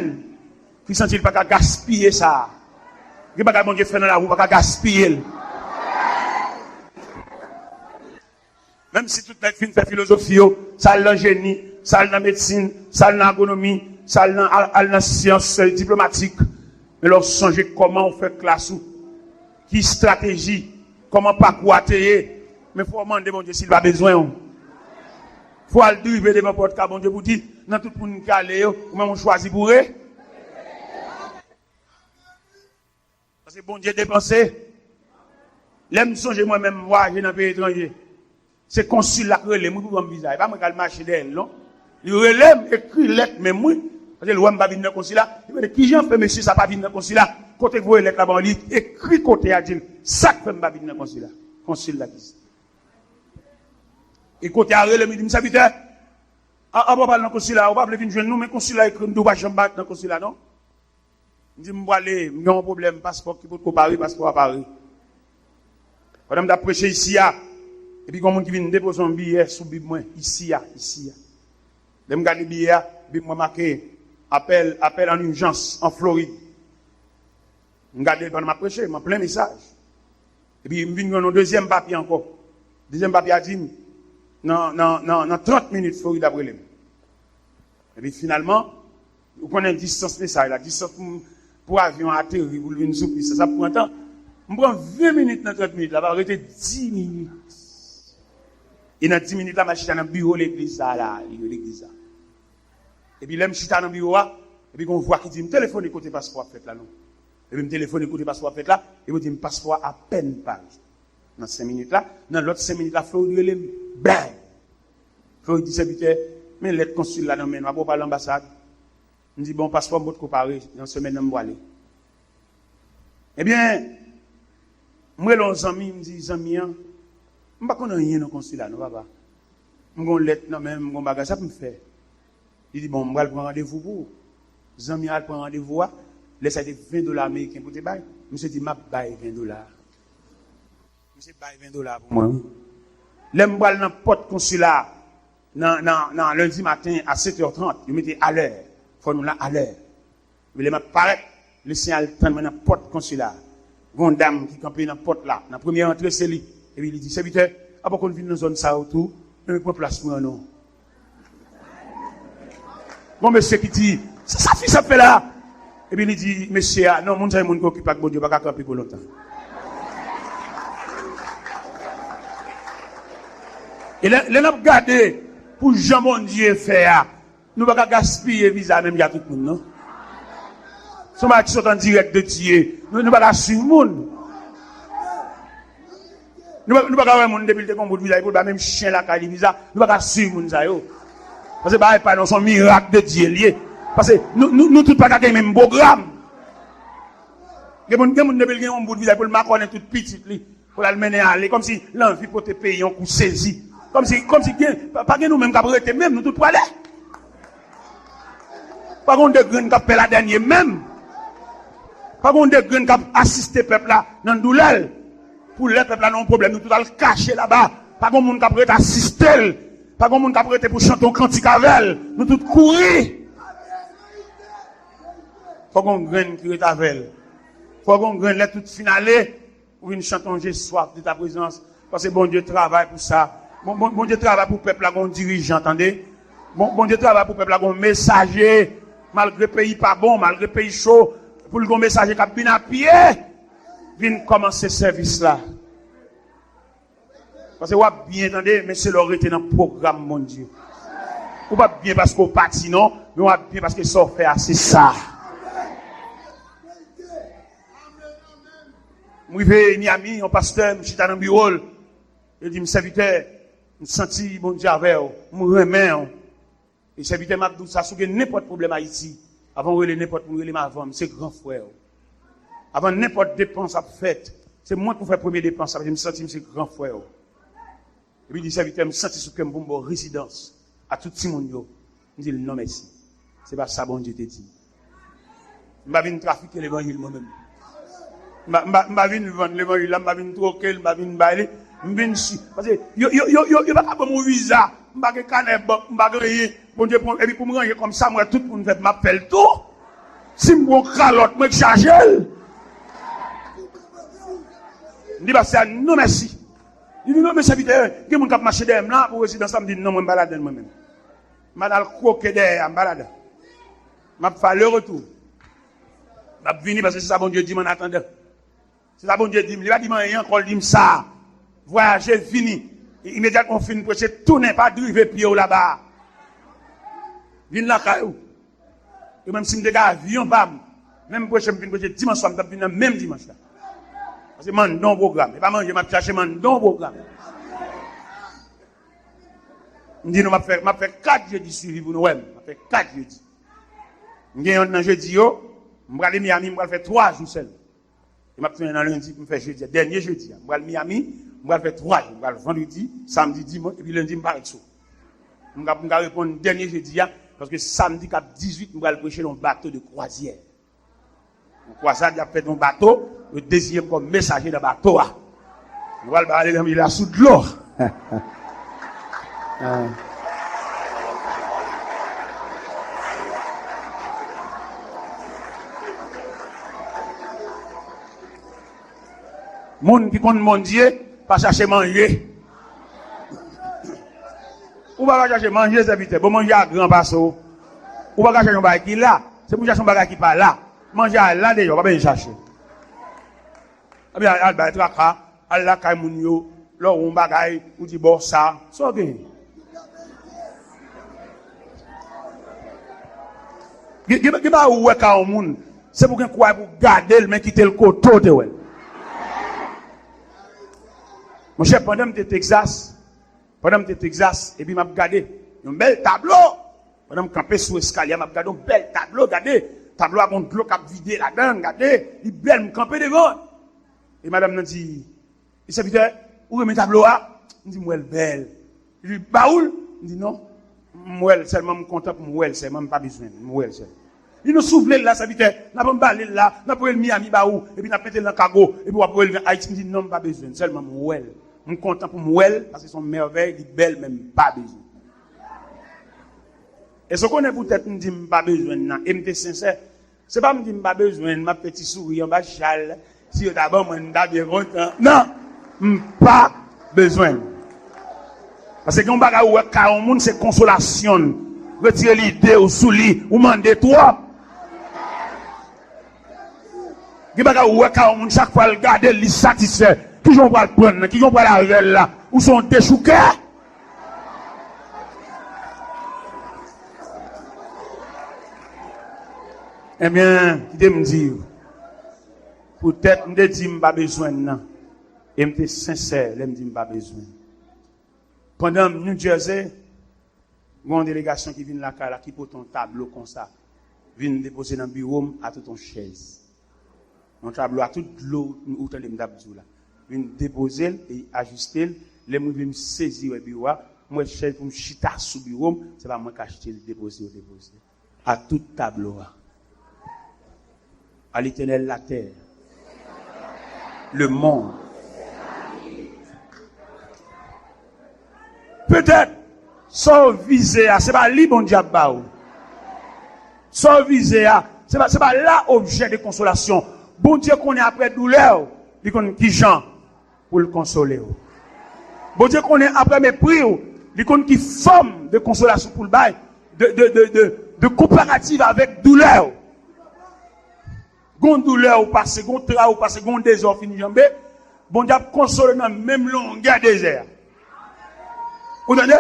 qui sentit pas qu'à gaspiller ça. Qui pas qu'à bon Dieu faire dans la roue, pas qu'à gaspiller. Même si toute la fin fait philosophie, ça dans génie, ça dans médecine, ça dans agronomie, ça dans sciences diplomatiques. Mais leur songer comment on fait classe ou, qui stratégie, comment pas quoi téyer. Mais faut demander bon Dieu s'il a besoin. Faut aller driver devant porte car bon Dieu vous dit dans tout pour nous caler ou même on choisit pour eux. Parce que bon Dieu dépensé. L'aime songer moi-même voyager dans pays étranger. C'est consul là que relève moi pour mon visa, pas moi qui marcher d'elle non. Il relève écrit lettre mais moi parce que le roi m'a venir dans consulat, il me dit qui j'en fait monsieur ça pas venir dans consulat. Côté vous lettre là-bas il écrit côté a dit ça fait m'a venir dans consulat. Consul là dit. Et côté à relève, il dit, monsieur Peter, on va pas dans le consulat, on va pas venir joindre nous, mais le consulat écrit, nous va jamais battre dans le consulat, non? Il dit, moi, aller, j'ai un problème, passeport qui peut comparer, passeport à Paris. Pendant que je prêché ici, et puis, quand on qui vient déposer un billet sous le billet, ici. Je regarde le billet, puis moi marqué, appel en urgence, en Floride. Je regarde pendant que je prêché, je plein message. Et puis, je viens dans deuxième papier encore. Deuxième papier a dit, non, 30 minutes, Floride après lui. Et puis finalement, vous connaissez la distance message, la distance pour avion atterrir, pour venir surprise, ça prend un temps. On prend 20 minutes dans 30 minutes, là, va arrêter 10 minutes. Et dans 10 minutes, là, je suis dans le bureau de l'église, là, l'église. Et puis là, je suis dans le bureau, et puis on voit qu'il dit, me téléphone côté passeport fait là, non. Et puis me téléphone côté passeport fait là, et vous dit, me passeport à peine Paris. Dans 5 minutes là, dans l'autre 5 minutes là, Floride, bang! Floride dit, serviteur, mais lettre consul là, non, mais on va pas à l'ambassade. On dit, bon, passeport, on va comparer, dans semaine, on va aller. Eh bien, moi, les amis, me dit, amis, je ne sais pas rien dans le consulat, non, papa. Je vais lettre, non, mais je vais bagage, ça peut me faire. Il dit, bon, je vais prendre rendez-vous pour. Les amis, je prendre rendez-vous, laissez $20 américains pour te bailler. Monsieur dit, je baille $20. Monsieur baille $20 pour moi. L'aime dans le porte consulat, dans lundi matin à 7h30, je mettais à l'heure. Faut nous là à l'heure. Mais les m'apparaît, le signal dans le porte consulat. Une dame qui campait dans la porte là, dans la première entrée, c'est lui. Et puis il dit, serviteur, après qu'on vient dans la zone ça autour, je prends place pour un non. Bon, monsieur qui dit, ça fait ça fait là. Et puis il dit, monsieur, non, mon Dieu, mon qui occupe avec mon Dieu, pas camper pour longtemps. Et là, nous avons gardé pour Jean mon Dieu faire. Nous ne pouvons pas gaspiller visa même il y a tout le monde, non? Si on qui sont en direct de Dieu, nous ne pouvons pas suivre le monde. Nous ne pouvons pas avoir un monde depuis le temps pour le visa, pour le même chien là qui a visa, nous ne pouvons pas suivre le monde. Parce que pas dans son miracle de Dieu lié. Parce que nous tous pas le même programme. Il y a des gens qui ont un bout de visa pour le marquer tout petit, pour le mener à aller, comme si l'envie pour te payer un coup saisi. Comme si, pas que nous-mêmes qui avons été même, nous tous pour aller. Pas qu'on de graines qui ont fait la dernière même. Pas qu'on de graines qui ont assisté le peuple là dans le douleur. Pour le peuple là, non problème, nous tous allons cacher là-bas. Pas qu'on monde qui a assister. Pas qu'on monde qui a pour chanter un cantique avec. Nous tous courir. Faut qu'on graine qui est avec elle. Faut qu'on graine là toute finale. Pour une chanter j'ai soif de ta présence. Parce que bon Dieu travaille pour ça. Bon Dieu travaille pour le peuple là, qu'on dirigeant, entendez? Bon Dieu travaille pour le peuple là, qu'on messager. Malgré le pays pas bon, malgré le pays chaud. Pour le messager qui a bien à pied. Viens commencer ce service là. Parce que vous bien, attendez, mais c'est leur été dans le programme, mon Dieu. Ou pas bien parce qu'on partit, non, mais on bien parce que ça fait assez ça. Moi, je vais à Miami, un pasteur, je suis dans le bureau, il dit, mon serviteur, je senti, bon Dieu, avec vous, je me remets. Et le serviteur m'a dit, ça, si vous avez n'importe problème à Haïti, avant de n'importe problème avant, c'est grand frère. Avant n'importe dépense à faire, c'est moi qui fais première dépense, je me sens, c'est grand frère. Et puis, le serviteur me sentit sous comme bon résidence à tout le monde. Je dis, non, merci. C'est pas ça, bon Dieu te dit. Je vais venir trafiquer l'évangile moi-même. Je vais venir vendre l'évangile, je vais venir troquer, je vais venir bailler. Je vais venir parce que, yo pas comme mon visa. Je vais canner, je vais rien. Bon Dieu, et puis pour me ranger comme ça, moi, tout le monde fait m'appelle tout. Si je me calotte, je charge. Je dis, bah, c'est non, merci. Il dit non, mais serviteur, il y a des gens qui marché derrière là pour résidence, je me dit non, je me balade moi-même. Je vais croquer derrière, je me balade. Je vais faire le retour. Je vais venir parce que c'est ça bon Dieu dit, en attendant. C'est ça bon Dieu dit, il va dire rien, encore dit ça. Voyager, fini. Immédiatement, on finit, prêcher, tout n'est pas drivé pied là-bas. Viens là, caillou. Et même si je me dégage avion, même prêcher, je prêcher dimanche soir, je vais venir même dimanche là. Parce que man don programme. Et pas manger, je chercher man don programme. Je dis, m'a fait 4 jeudis suivis pour nous. Je fait 4 jeudis. Je vais un jeudi, je vais aller à Miami, je vais faire 3 jours seul. Je vais faire un lundi pour me faire jeudi. Dernier jeudi. Je vais aller à Miami, je vais faire 3 jours. Je vais aller vendredi, samedi, dimanche, et puis lundi, je vais aller sur. Je vais répondre dernier jeudi, parce que samedi, 18, je vais aller prêcher dans un bateau de croisière. Le croisière, il a fait un bateau. Le deuxième comme messager de bateau. On va aller dans la sous de l'eau. Moun qui compte mon Dieu, pas chercher manger. Ou pas chercher manger, c'est vite. Bon manger à grand passo. Ou pas chercher un bagage qui là. C'est pour chercher un bagage qui pas là. Manger à là déjà, on va bien chercher. Eh bien, elle va être là, elle va être là, là, on bagaille, ou dit bon, ça, c'est ok. Qui va où est-ce au monde? C'est pour qu'on pour garder le mec qui te le côté, de ouais. Mon cher, pendant que tu es Texas, et puis m'a regardé un bel tableau. Pendant que je campais sur l'escalier, m'a regardé un bel tableau, regardez. Tableau avec un de l'eau qui a vidé là-dedans, regardez. Il est bel, me camper devant. Et madame m'a dit, il serviteur, où est mon tableau là? Il dit, moi, elle belle. Il dit, baoul? Il dit, non. Moi, seulement, me content pour moi, c'est même pas besoin. Moi, c'est. Il nous souffle là, serviteur. N'a pas m'balé là, n'a pas le Miami baou, et puis n'a pété dans le cargo, et puis on va le Haïti. Il dit, non, pas besoin. Seulement, moi, je suis content pour moi, parce que son merveille, il est belle, même pas besoin. Et ce qu'on est peut-être, me dit, pas besoin, et me dit sincère, c'est pas me dire, pas besoin, ma petit sourire, ma châle. Si d'abord, moi, je suis bien content. Non, pas besoin. Parce que quand on va voir au monde, c'est consolation. Retirer l'idée ou sous lit, ou demander toi. Qui va voir au monde, chaque fois, le garder, il satisfait. Qui vont pas le prendre, qui vont pas la révéler là, ou sont déchouqués. Eh bien, qui me dire, peut-être, je me dis, je n'ai pas besoin, non. Et je suis sincère, je me dis, je n'ai pas besoin. Pendant New Jersey, il y a une délégation qui vient là, qui porte un tableau comme ça, vient déposer dans le bureau à toute une chaise. Un tableau à toute l'eau, où tu as les là. Vient déposer et ajuster, Les gens viennent me saisir le bureau, moi je cherche pour me chita sous le bureau, c'est pas moi qui achète le déposer. À toute tableau. À l'Éternel la terre. Le monde. Peut-être, sans viser, c'est pas lui bon diable. Sans viser, c'est pas là objet de consolation. Bon Dieu qu'on est après douleur, il connaît qui gens pour le consoler. Bon Dieu qu'on est après mépris, il connaît qui forme de consolation pour le bail, de comparative avec douleur. Gon douleur ou passé, gon tra ou passé, gon désordre fini jambé, bon Dieu console dans même longueur désert. Vous entendez?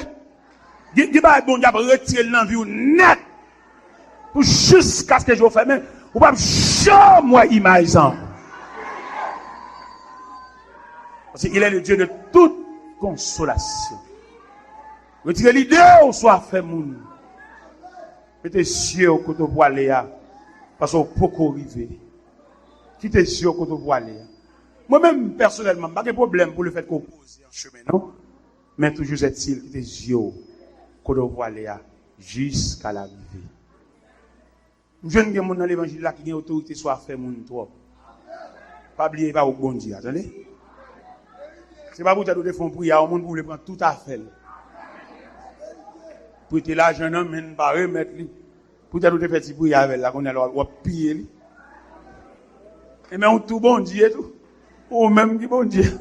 Dit bah bon Dieu retirer l'envie ou net pour jusqu'à ce que je fais même ou pas jamais moi image. Parce qu'il est le Dieu de toute consolation. Retirez l'idée ou soit fait moun. Mettez cieux au côté voilé parce qu'on peut arriver. Quittez cieux au côté voilé. Moi-même personnellement, pas de problème pour le fait qu'on pose en chemin, non? Mais toujours est-il quittez cieux au côté voilé jusqu'à l'arrivée. Je ne sais pas dans l'évangile là qui a autorité soit fait moun trop. Pas oublier pas au bon Dieu, attendez. C'est pas pour te donner fonds prière, au monde pour le prendre tout à fait. Pour être là, jeune homme, mais pas remettre lui. Pour te donner fait si prière avec là, qu'on a le piller lui. Et mais on tout bon Dieu tout. Ou même qui bon Dieu.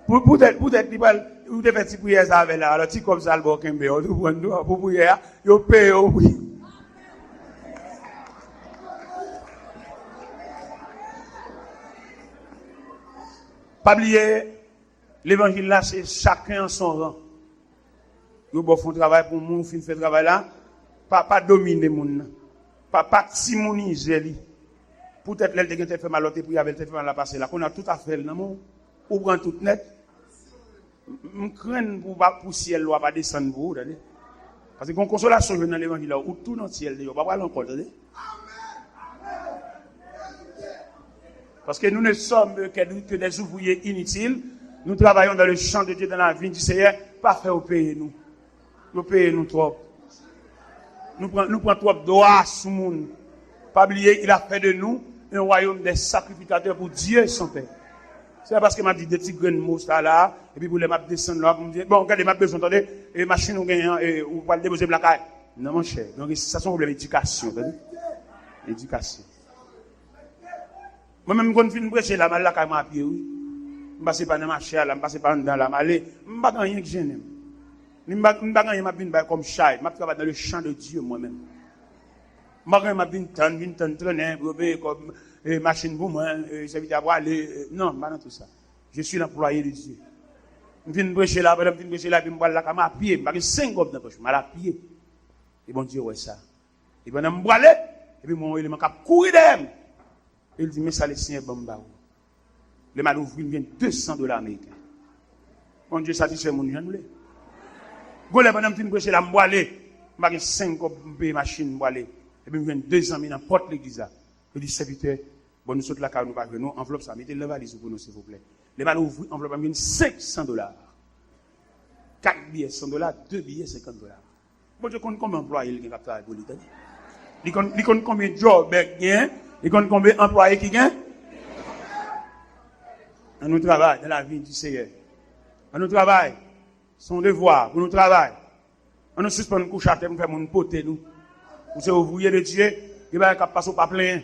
Pour être li pral ou te fait si prière ça avec là, alors ti comme ça le bon kembe, on tout prendre pour prière, yo paye oui. Pas oublier, l'évangile là, c'est chacun en son rang. Vous bon font travail pour moun, fin fait travail là, pas dominer moun, pas timoniser li. Peut-être l'elle te fait mal, l'autre prière, elle te fait mal la passer là, qu'on a tout à fait là, non? Ou prend tout net. Je crains pour ciel là pas descendre pour vous, parce que qu'on consolation dans l'évangile là, ou tout dans le ciel, pas pas encore, parce que nous ne sommes que des ouvriers inutiles. Nous travaillons dans le champ de Dieu, dans la vie du Seigneur. Pas faire au pays nous. Nous payons nous trop. Nous prenons trop de droits sur le monde. Pas oublier, il a fait de nous un royaume des sacrificateurs pour Dieu et son Père. C'est parce que m'a dit des petits grains de mousse là, et puis pour les maps descendre là, pour me dire, bon, regardez, maps besoin, attendez, et machine ou gagnant, et ou pas le déposer la caille. Non, mon cher. Donc, ça, c'est un problème d'éducation, éducation. Moi-même, quand je finis de prêcher, la mal la caille m'a pied, oui. Je ne passe pas dans ma chair, je ne passe pas dans la malée. Je ne passe pas rien que je n'aime. Je ne passe pas rien comme chat. Je travaille dans le champ de Dieu moi-même. Je ne passe pas rien traîner, comme machine pour moi, serviteur à aller. Non, pas dans tout ça. Je suis l'employé de Dieu. Je viens de prêcher là, je viens de prêcher là, je me la caille à pied. Je ne 5 gobes dans la poche, je à pied. Et bon Dieu, ouais ça. Et bien, je me aller, et puis mon élément cap courir derrière. Il dit, mais ça, les signes bamba. Le mal ouvrier vient $200 américains. Bon Dieu satisfait mon jeune voulait. Gole pendant que je prêche la m'boalé, m'a 5 machines m'boalé. Et puis, il vient 200 000 dans porte l'église. Il dit, serviteur, bon, nous sommes là, car nous pas venir, enveloppe ça, mettez le valise pour nous, s'il vous plaît. Le mal ouvrier, enveloppe vient $500. 4 billets $100, 2 billets $50. Bon Dieu, combien d'employés il y a travaillé pour l'Italie? Il compte combien de jobs il y a? Il compte combien d'employés qui gagnent? On nous travaille dans la vie du Seigneur. On nous travaille. Son devoir pour nous travailler. On nous suspend une couche à terre pour faire mon poté nous. Vous êtes ouvrier de Dieu, il va pas passer pas plein.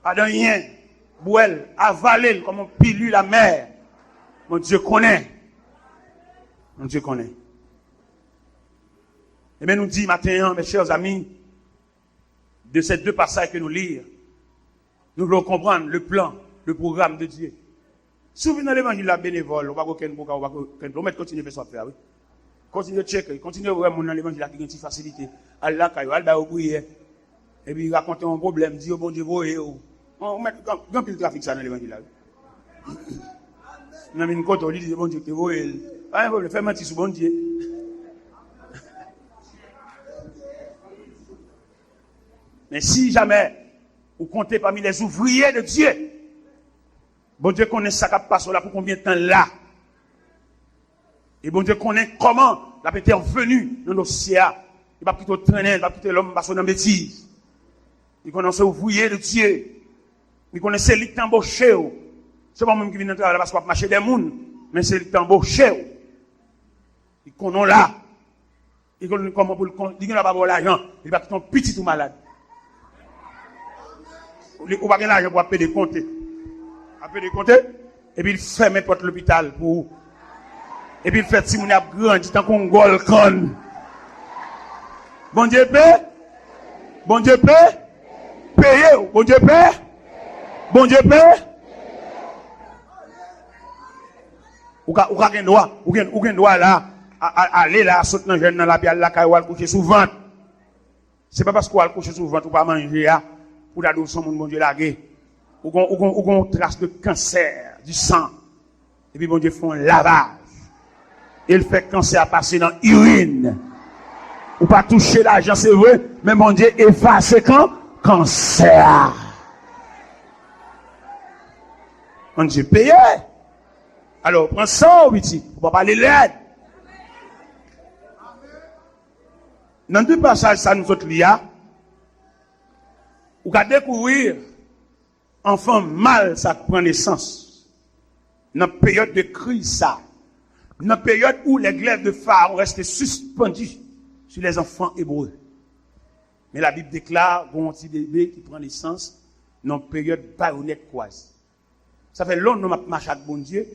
Pas de rien. Bouel, avaler comme on pilule la mer. Mon Dieu connaît. Mon Dieu connaît. Et bien nous dit maintenant, mes chers amis, de ces deux passages que nous lisons, nous voulons comprendre le plan, le programme de Dieu. Si vous venez dans l'évangile la bénévole, on va continuer à faire ça faire, oui. Continuez à checker, continuez à voir dans l'évangile qui a une facilité. Allah, al au prière. Et puis raconter un problème, dire bon Dieu, on met grand pile trafic ça dans l'évangile là. On a mis une côte, on dit bon Dieu, pas un problème, fais mentir sur bon Dieu. Mais si jamais vous comptez parmi les ouvriers de Dieu, bon Dieu connaît ça qui passe là pour combien de temps là? Et bon Dieu connaît comment la été revenu dans nos sièges. Il va plutôt traîner, il va plutôt l'homme parce qu'on a bêtise. Il connaissait ouvrier de Dieu. Il connaissait les embauché. C'est pas même qui vient de travailler parce qu'on va marcher des mouns, mais c'est les embauché. Il connaît là. Il connaît comment pour le compte. Il n'a pas de l'argent. Il va être petit ou malade. Il n'a pas l'argent pour payer des comptes. Payer des comptes. Et puis il ferme porte l'hôpital pour. Et puis il fait si mon a grandi tant qu'on gol con. Bon Dieu paie. Bon Dieu paie. Payez. Bon Dieu paie. Bon Dieu paie. Ou gagne droit. Ou gagne droit là. Aller là, sauter dans jeune dans la bière là, ou aller coucher sous ventre. C'est pas parce qu'on va coucher sous ventre ou pas manger là, pour la douce son bon Dieu lagué. Ou qu'on trace de cancer du sang. Et puis bon Dieu fait un lavage. Il fait cancer à passer dans l'urine. Ou pas toucher l'argent, c'est vrai, mais mon Dieu efface quand? Cancer. Mon Dieu paye. Alors, prends ça, petit. On va parler l'aide. Dans deux passages, ça nous autres liés, on va découvrir enfant mal, ça prend naissance. Dans la période de crise, ça. Dans la période où les glaives de Pharaon restaient suspendus sur les enfants hébreux. Mais la Bible déclare qu'on a un petit bébé qui prend naissance dans une période baïonnette croise. Ça fait longtemps que nous marchons avec bon Dieu,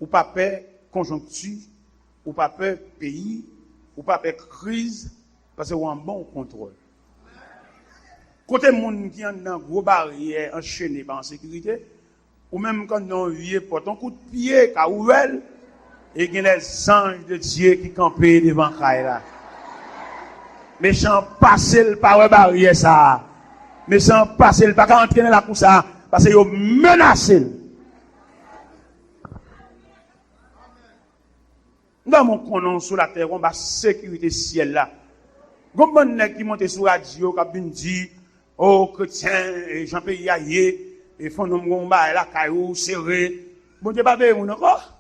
ou pas peur conjoncture, ou pas peur pays, ou pas peur crise, parce que vous avez un bon contrôle. Côté monde qui est dans gros barrière enchaîné par insécurité, ou même quand on vient porte un coup de pied, caouel, et il y a les anges de Dieu qui campent devant là. Méchant passer le par barrière ça. Méchant passer le pas entrer dans la cour ça parce que yo menacé. Dans mon conon sur la terre, on va sécurité ciel là. Comment nèg qui monte sur radio qui dit oh chrétien et Jean Pays Aïe et font nous combat la caillou serré. Bon Dieu pas veiller mon encore.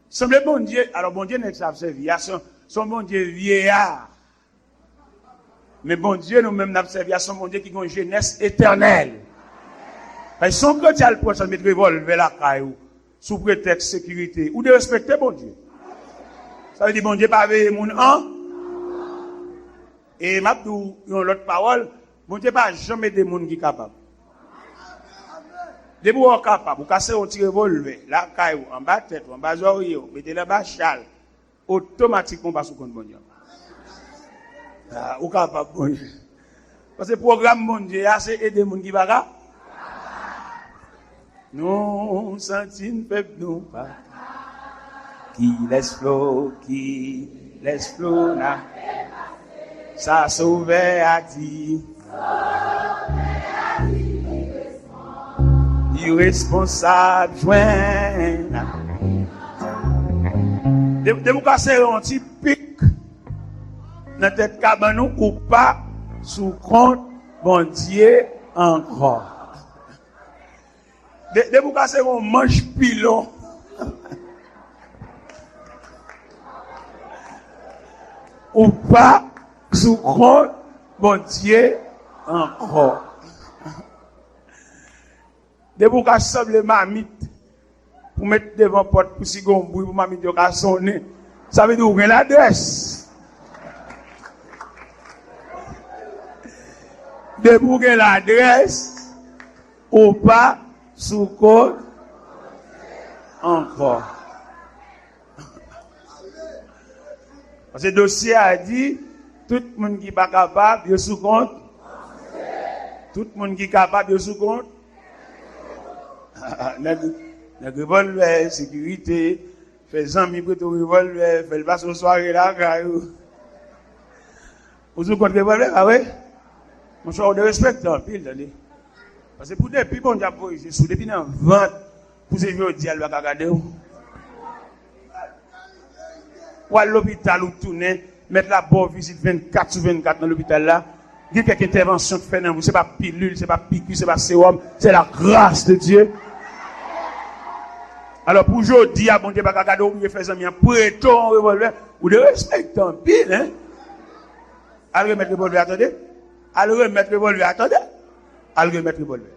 Semble bon Dieu, alors bon Dieu n'est pas servi, son bon Dieu vieillard. Mais bon Dieu nous-mêmes n'a servi à son bon Dieu qui a une jeunesse éternelle. Parce que son chrétien le prochain mettre revolver la caillou sous prétexte sécurité ou de respecter bon Dieu. Ça veut dire bon Dieu pas veiller mon an. Et m'a dit l'autre parole, bon Dieu pas jamais des gens qui capable. Des gens capables, vous cassez un petit revolver, la caillou en bas tête, en bas oreille, mettez le bas châle, automatiquement passe au compte bon Dieu. Ah, ou capable bon Dieu. Parce que le programme bon Dieu, c'est aider les gens qui va là. Nous sentons peuple nous pas. Qui laisse flot, na. Ça sauve à dire. Irresponsable, joindre. De vous casser un petit pic dans la tête cabane ou pas sous compte bon Dieu encore. De vous casser un manche pilon. Ou pas sous compte bon Dieu encore. De vous casser le mamite pour mettre devant porte pour si gon bruit pour mamite de sonner. Ça veut dire ouvrir l'adresse. De vous l'adresse ou pas sous code encore. Parce que le dossier a dit tout le monde qui n'est pas capable de sous compte. Tout le monde qui est capable de sous compte. Le revolver, sécurité, fait amis pour ton revolver, fait le passe aux soirées là, vous avez compte revolver, ah ouais? Mon choix de respect, pile, parce que pour des plus bon diable, c'est sous depuis dans 20, pour ces vieux diable, à regarder. Ou à l'hôpital, ou tourner, mettre la bonne visite 24 sur 24 dans l'hôpital là. Il y a quelques interventions qui fait dans vous, c'est pas pilule, c'est pas piqûre, c'est pas sérum, c'est la grâce de Dieu. Alors pour aujourd'hui, bon Dieu, pas regarder où il fait un prêton revolver, ou de respecter un pile, hein. Allez remettre le revolver, attendez. Allez remettre le revolver, attendez. Allez remettre le revolver.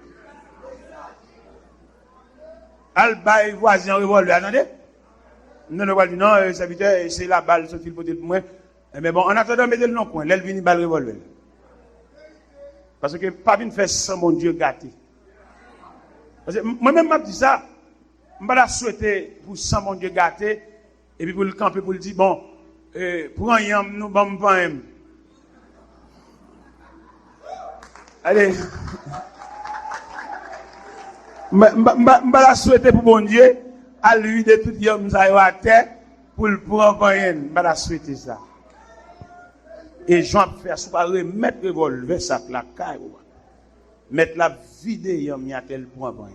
Allez bailler voisin revolver, attendez. Non, non, serviteur, c'est la balle, sorti le côté de moi. Mais bon, en attendant, mettez-le dans le coin, l'elle vient balle revolver. Parce que pas venir faire sans mon Dieu gâté. Parce que moi-même, je dis ça. Je ne souhaiter pour sans mon Dieu gâté, et puis pour le camper, pour le dire, bon, pour un yam, nous, bon, pas un. Allez. Je ne souhaiter pour mon Dieu, à lui de tout yam, ça y à terre, pour un rien. Je ne souhaiter ça. Et Jean fait ça, remettre le revolver, ça, la caille, mettre la vidéo, yam, à tel point, bon.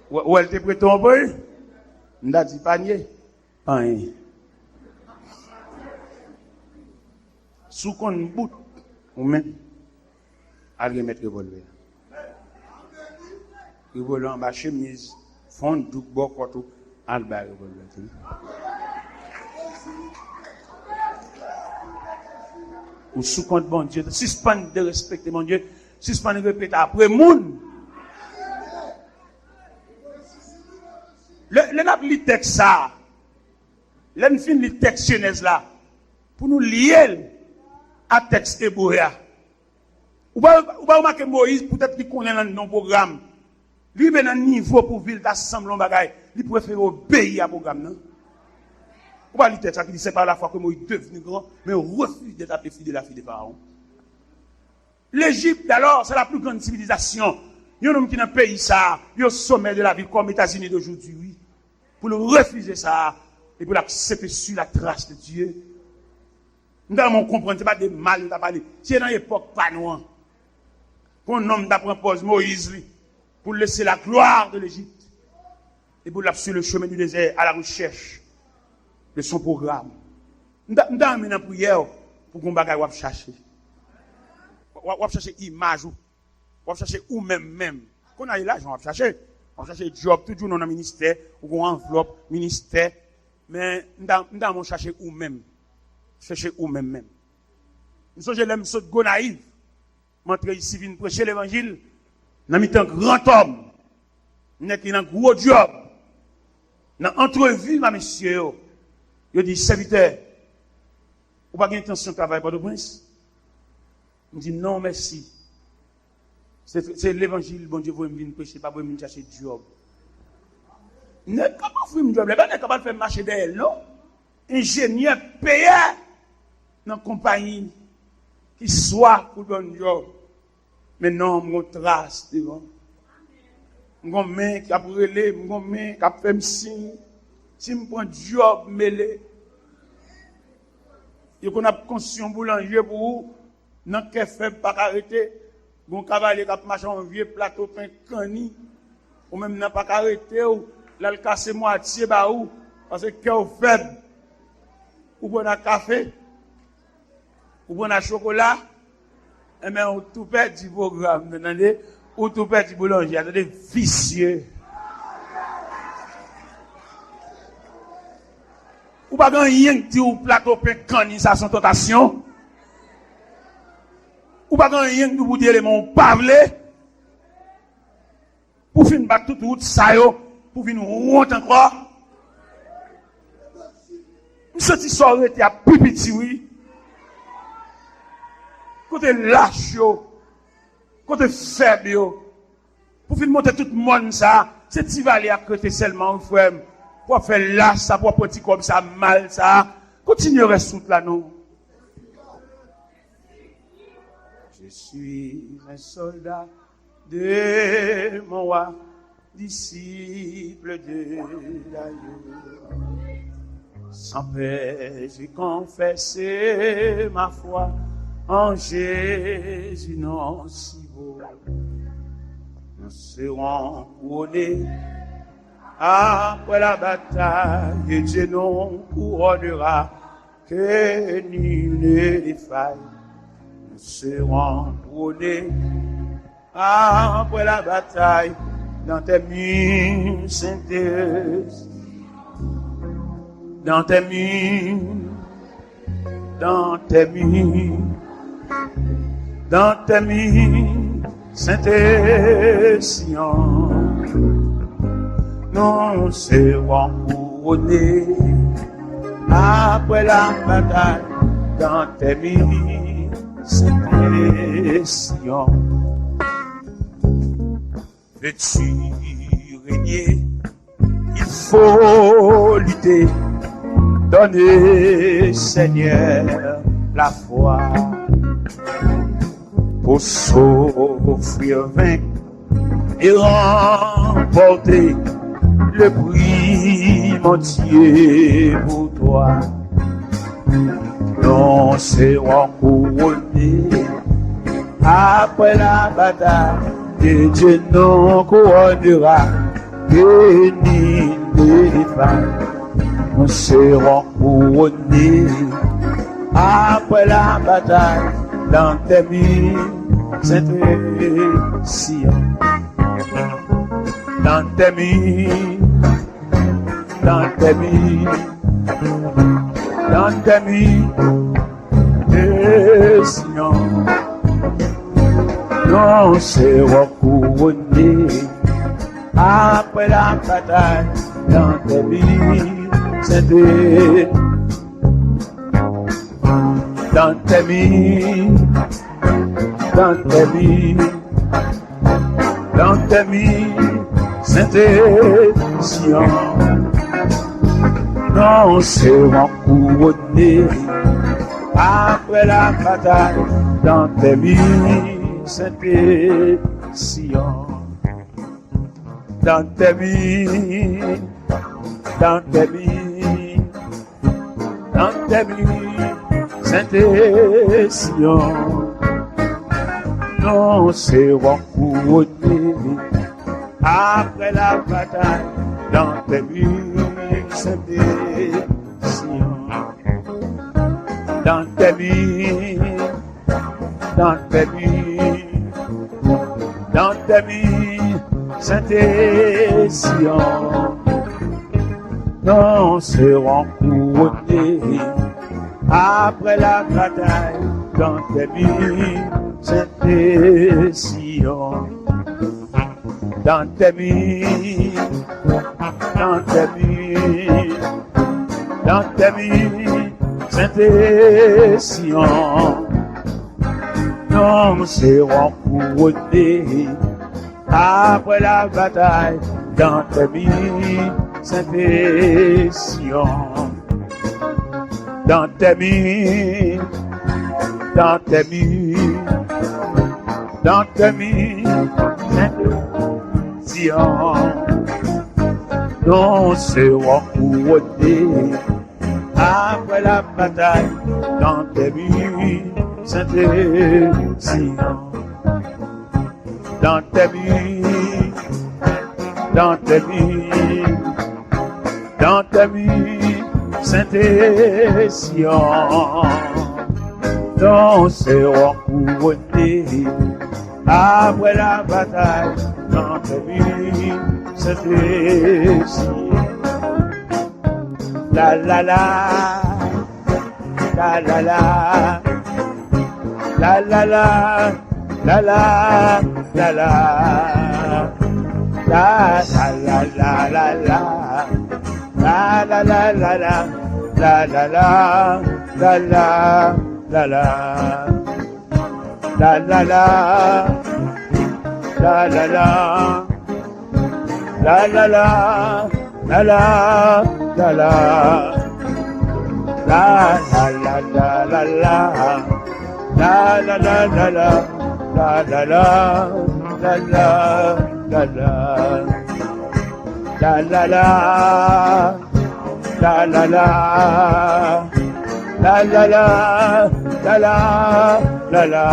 Ou elle te prête un peu? N'a dit panier? Rien. Sous qu'on bout, ou même, à remettre le revolver. Le revolver en bas chemise, fond, douk, bon, koto, à le bas le revolver. Ou sous compte bon Dieu, suspendre de respecter mon Dieu, suspendre de répéter après moun. Le n'a pas texte ça. Le fin le texte Genèse là. Pour nous lier à texte hébreu. Ou pas remarquer Moïse, peut-être qu'il connaît dans nos programme. Lui, ben un niveau pour ville d'assemblée en bagaille. Il préfère obéir à programme, non? Ou pas le texte qui dit c'est pas la fois que Moïse est devenu grand, mais refuse d'être appelé fille de la fille des pharaons. L'Égypte, alors, c'est la plus grande civilisation. Il y a un homme qui est dans le pays, ça, il est au sommet de la ville comme les États-Unis d'aujourd'hui. Pour le refuser ça, et pour l'accepter sur la trace de Dieu. Nous devons comprendre, ce n'est pas des mal, nous avons parlé. C'est dans l'époque pas noire. Pour un homme d'apprendre Moïse, pour laisser la gloire de l'Égypte, et pour l'absolu le chemin du désert à la recherche de son programme. Nous avons mis une prière pour qu'on va chercher. On va chercher image, on va chercher ou même. Qu'on a l'argent, on va chercher. On va chercher job, toujours dans le ministère, ou en enveloppe, ministère. Mais nous avons cherché ou même. Chercher ou même. Nous sommes les saut go naïf. M'entrer ici, vient prêcher l'évangile. Nous avons un grand homme. Nous avons un gros job. Dans l'entrevue, ma monsieur, il dit, serviteur, vous n'avez pas d'intention de travailler pour le prince? Il dit, non, merci. C'est l'évangile, bon Dieu, vous venir prêcher, pas vous venir chercher du job. N'est pas faire un job, n'est pas capable de faire marcher d'elle, non? Ingénieur payé dans la compagnie qui soit pour un job. Mais non, mon trace devant. Mon main qui a brûlé, mon main qui a fait un signe. Si je prends un job mêlé, et qu'on a conscient boulanger pour vous, non, qu'elle fait pas arrêter. Bon cavalier qui a marché en vieux plateau pain cani, ou même n'a pas arrêté, ou là le casse moitié, bah ou, parce que cœur faible, ou bon un café, ou bon un chocolat, et bien ou tout perd du programme, entendez, ou tout perd du boulanger, attendez, vicieux. Ou pas rien qui dit au plateau pain cani, ça son tentation. Ou pas rien que vous dire les mots parler pour finir battre toute route ça yo pour venir honte encore. Monsieur ti soirée était à plus petit oui. Côté lâche yo, côté faible yo. Pour finir monter tout le monde ça, c'est ti valer à côté seulement frère pour faire lâche ça pour petit comme ça mal ça. Continuez sous là non. Je suis un soldat de mon roi, disciple de l'agneau. Sans paix, j'ai confessé ma foi en Jésus, non si beau. Nous serons couronnés après la bataille, et Dieu non couronnera que nul ne défaille. Nous serons couronnés après la bataille, dans tes murs, Saint-Esprit, dans tes murs, dans tes murs, dans tes murs, Saint-Sion, nous serons couronnés après la bataille, dans tes murs, Saint-Sion. Veux-tu régner? Il faut lutter. Donnez, Seigneur, la foi pour s'offrir vaincre et remporter le prix entier pour toi. Nous serons couronnés après la bataille. Et Dieu nous couronnera, béni les femmes. Nous serons couronnés après la bataille dans tes murs, Saint-Sion. Dans tes murs, dans tes murs, dans tes murs, Sion. Nous serons couronnés après la bataille dans tes murs, Saint-Esprit. Dans tes murs, dans tes murs, dans tes murs, Saint-Sion. Nous serons couronnés après la bataille dans tes murs, Saint-Sion. Dans tes murs, dans tes murs, dans tes murs, Saint-Sion. Nous serons couronnés après la bataille dans tes murs, Saint-Sion. Dans tes murs, dans tes murs, dans tes murs, Saint-Sion. Nous serons couronnés après la bataille dans tes murs, Saint-Sion. Dans tes murs, dans tes murs, dans tes murs, Saint-Sion. Nous serons couronnés après la bataille dans tes murs, Saint-Sion. Dans tes murs, dans tes murs, dans tes murs, Saint-Sion. Nous serons couronnés après la bataille dans tes murs, Saint-Sion. Dans tes murs, dans tes murs, dans tes murs, Saint-Sion. Nous serons couronnés après la bataille dans tes murs, Saint-Sion. La la la, la la la, la la la, la la, la la, la la la la la, la la la la la, la la la, la la, la la, la la la, la la la, la la la, la la, la la, la la la la la la, la la la la la, la la la, la la la la, la la la, la la la, la la la, la la, la la,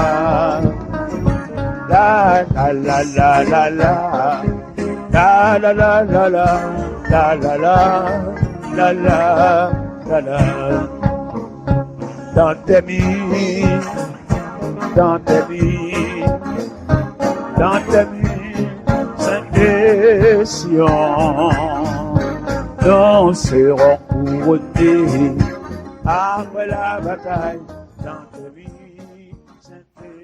la la la la la la, la la la la la, la la la, la la la la. Dans tes murs, dans tes murs, dans tes murs, Saint-Esprit. Sion, danseront pour ôter après la bataille dans ta vie, Saint-Sion.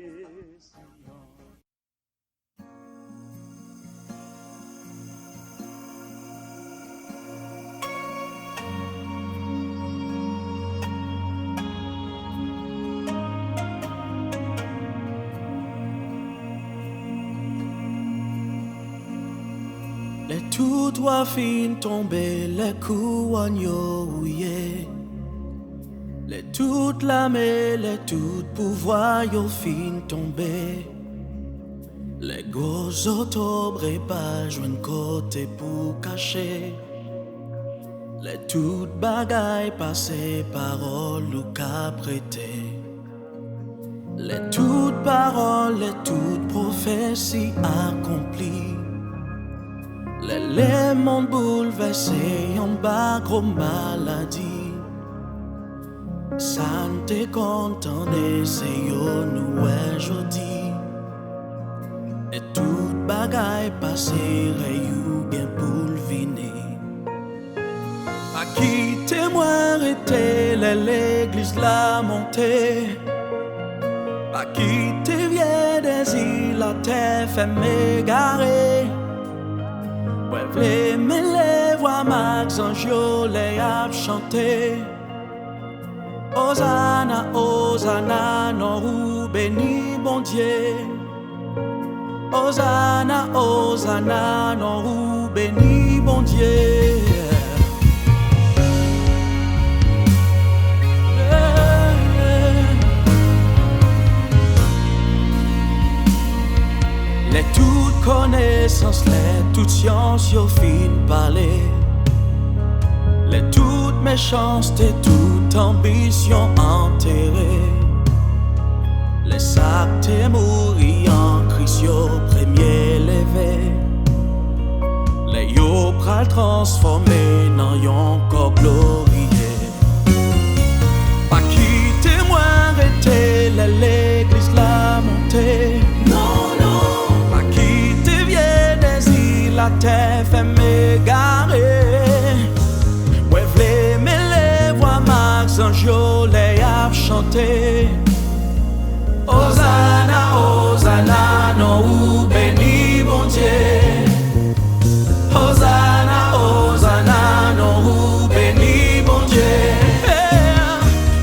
Les tout doivent fin tomber, les couronnes ouillées. Les toutes l'armée, les tout pouvoir yo fin tomber. Les gros octobre et pas joindre côté pour cacher. Les toutes bagailles passées, paroles ou qu'à prêter. Les toutes paroles, les toutes prophéties accomplies. Les mondes bouleversés en bas gros maladie. Santé content d'essayer nous aujourd'hui. Et toute bagaille passée rayou bien pour le viner. Pas quitter moi arrêter l'église la montée. Pas quitter vieux des îles la terre fait m'égarer. Ouais, v'lez me les voix Max Anjo les a chanté. Hosanna, Hosanna, non béni bon Dieu. Hosanna, Hosanna, non béni bon Dieu. Les toutes connaissances, les toutes sciences, yo fin parler. Les toutes méchancetés, toute ambition enterrée. Les actes mourir en Christ, yo premier levé. Les yo pral transformé dans yon corps glorieux. Pas quitter moi arrêter l'église la montée. La terre fait m'égarer. Ouais, v'lez me les voix Max Anjo les a chanté. Hosanna, Hosanna, non béni bon Dieu. Hosanna, Hosanna, non béni bon Dieu.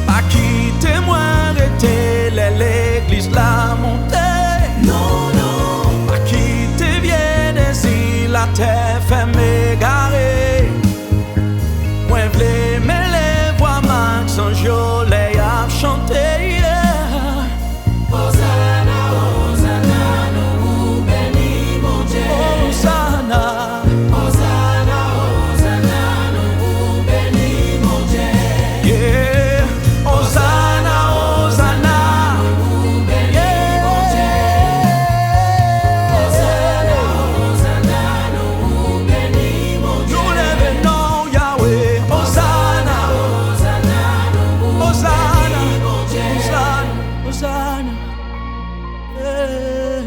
Pas quitter moi arrêter l'église la montée. La terre fait m'égarer. Moi v'lez me les voix Max Anjo les a chanté. Hosanna, Hosanna, nous bénis mon Dieu. Hosanna, Hosanna, Hosanna, nous bénis mon Dieu. yeah. Hosanna, Hosanna, Nous bénis mon Dieu. Hosanna, Hosanna, nous bénis mon Dieu. nous lèvons Yahweh. Hosanna, Hosanna, nous Hosanna, bénis mon Dieu. Hosanna, Hosanna, yeah.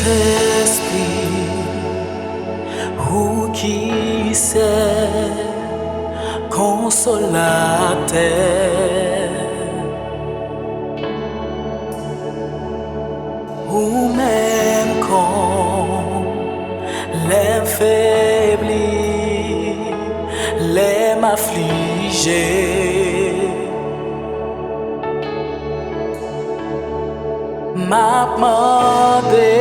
Saint-Esprit, où qui sait consolateur, ou même quand l'affaibli, l'aime affligé, m'a demandé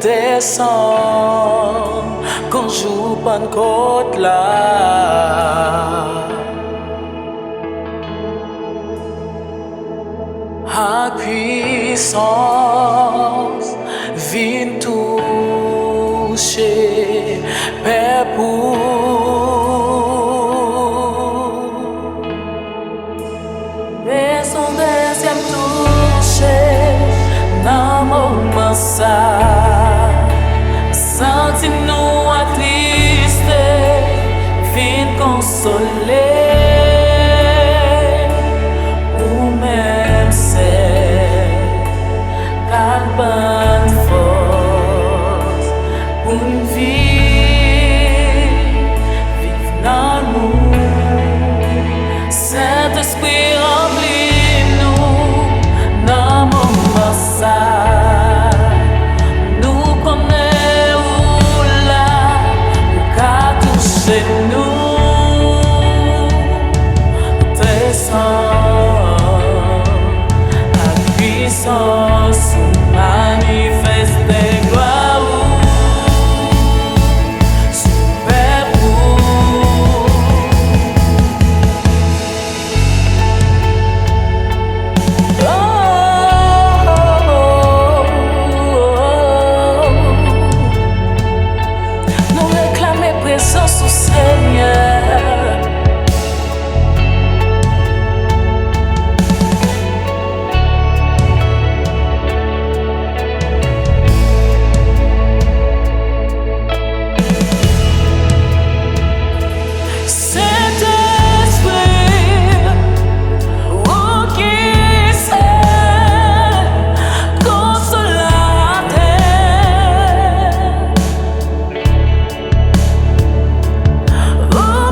descend quand joue bonne côte là. ak puissance vin touche pepou. Mais son deuxième touche nan moment ça, senti nous attristé, vin consoler. Bonne force pour une vie, vive dans nous. Saint-Esprit remplis-nous dans mon moment. Nous connaissons là, ou qu'à toucher nous, tes sangs, à puissance. Manifeste gloire super nous réclamer présence au Seigneur. Oh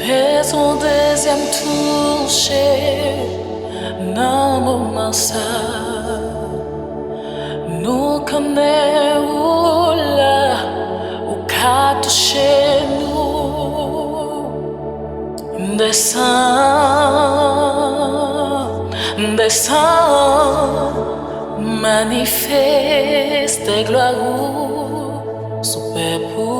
fais son deuxième toucher dans moment ça. Nous connaissons là où qu'a touché nous. Descends, manifeste gloire sous peuple.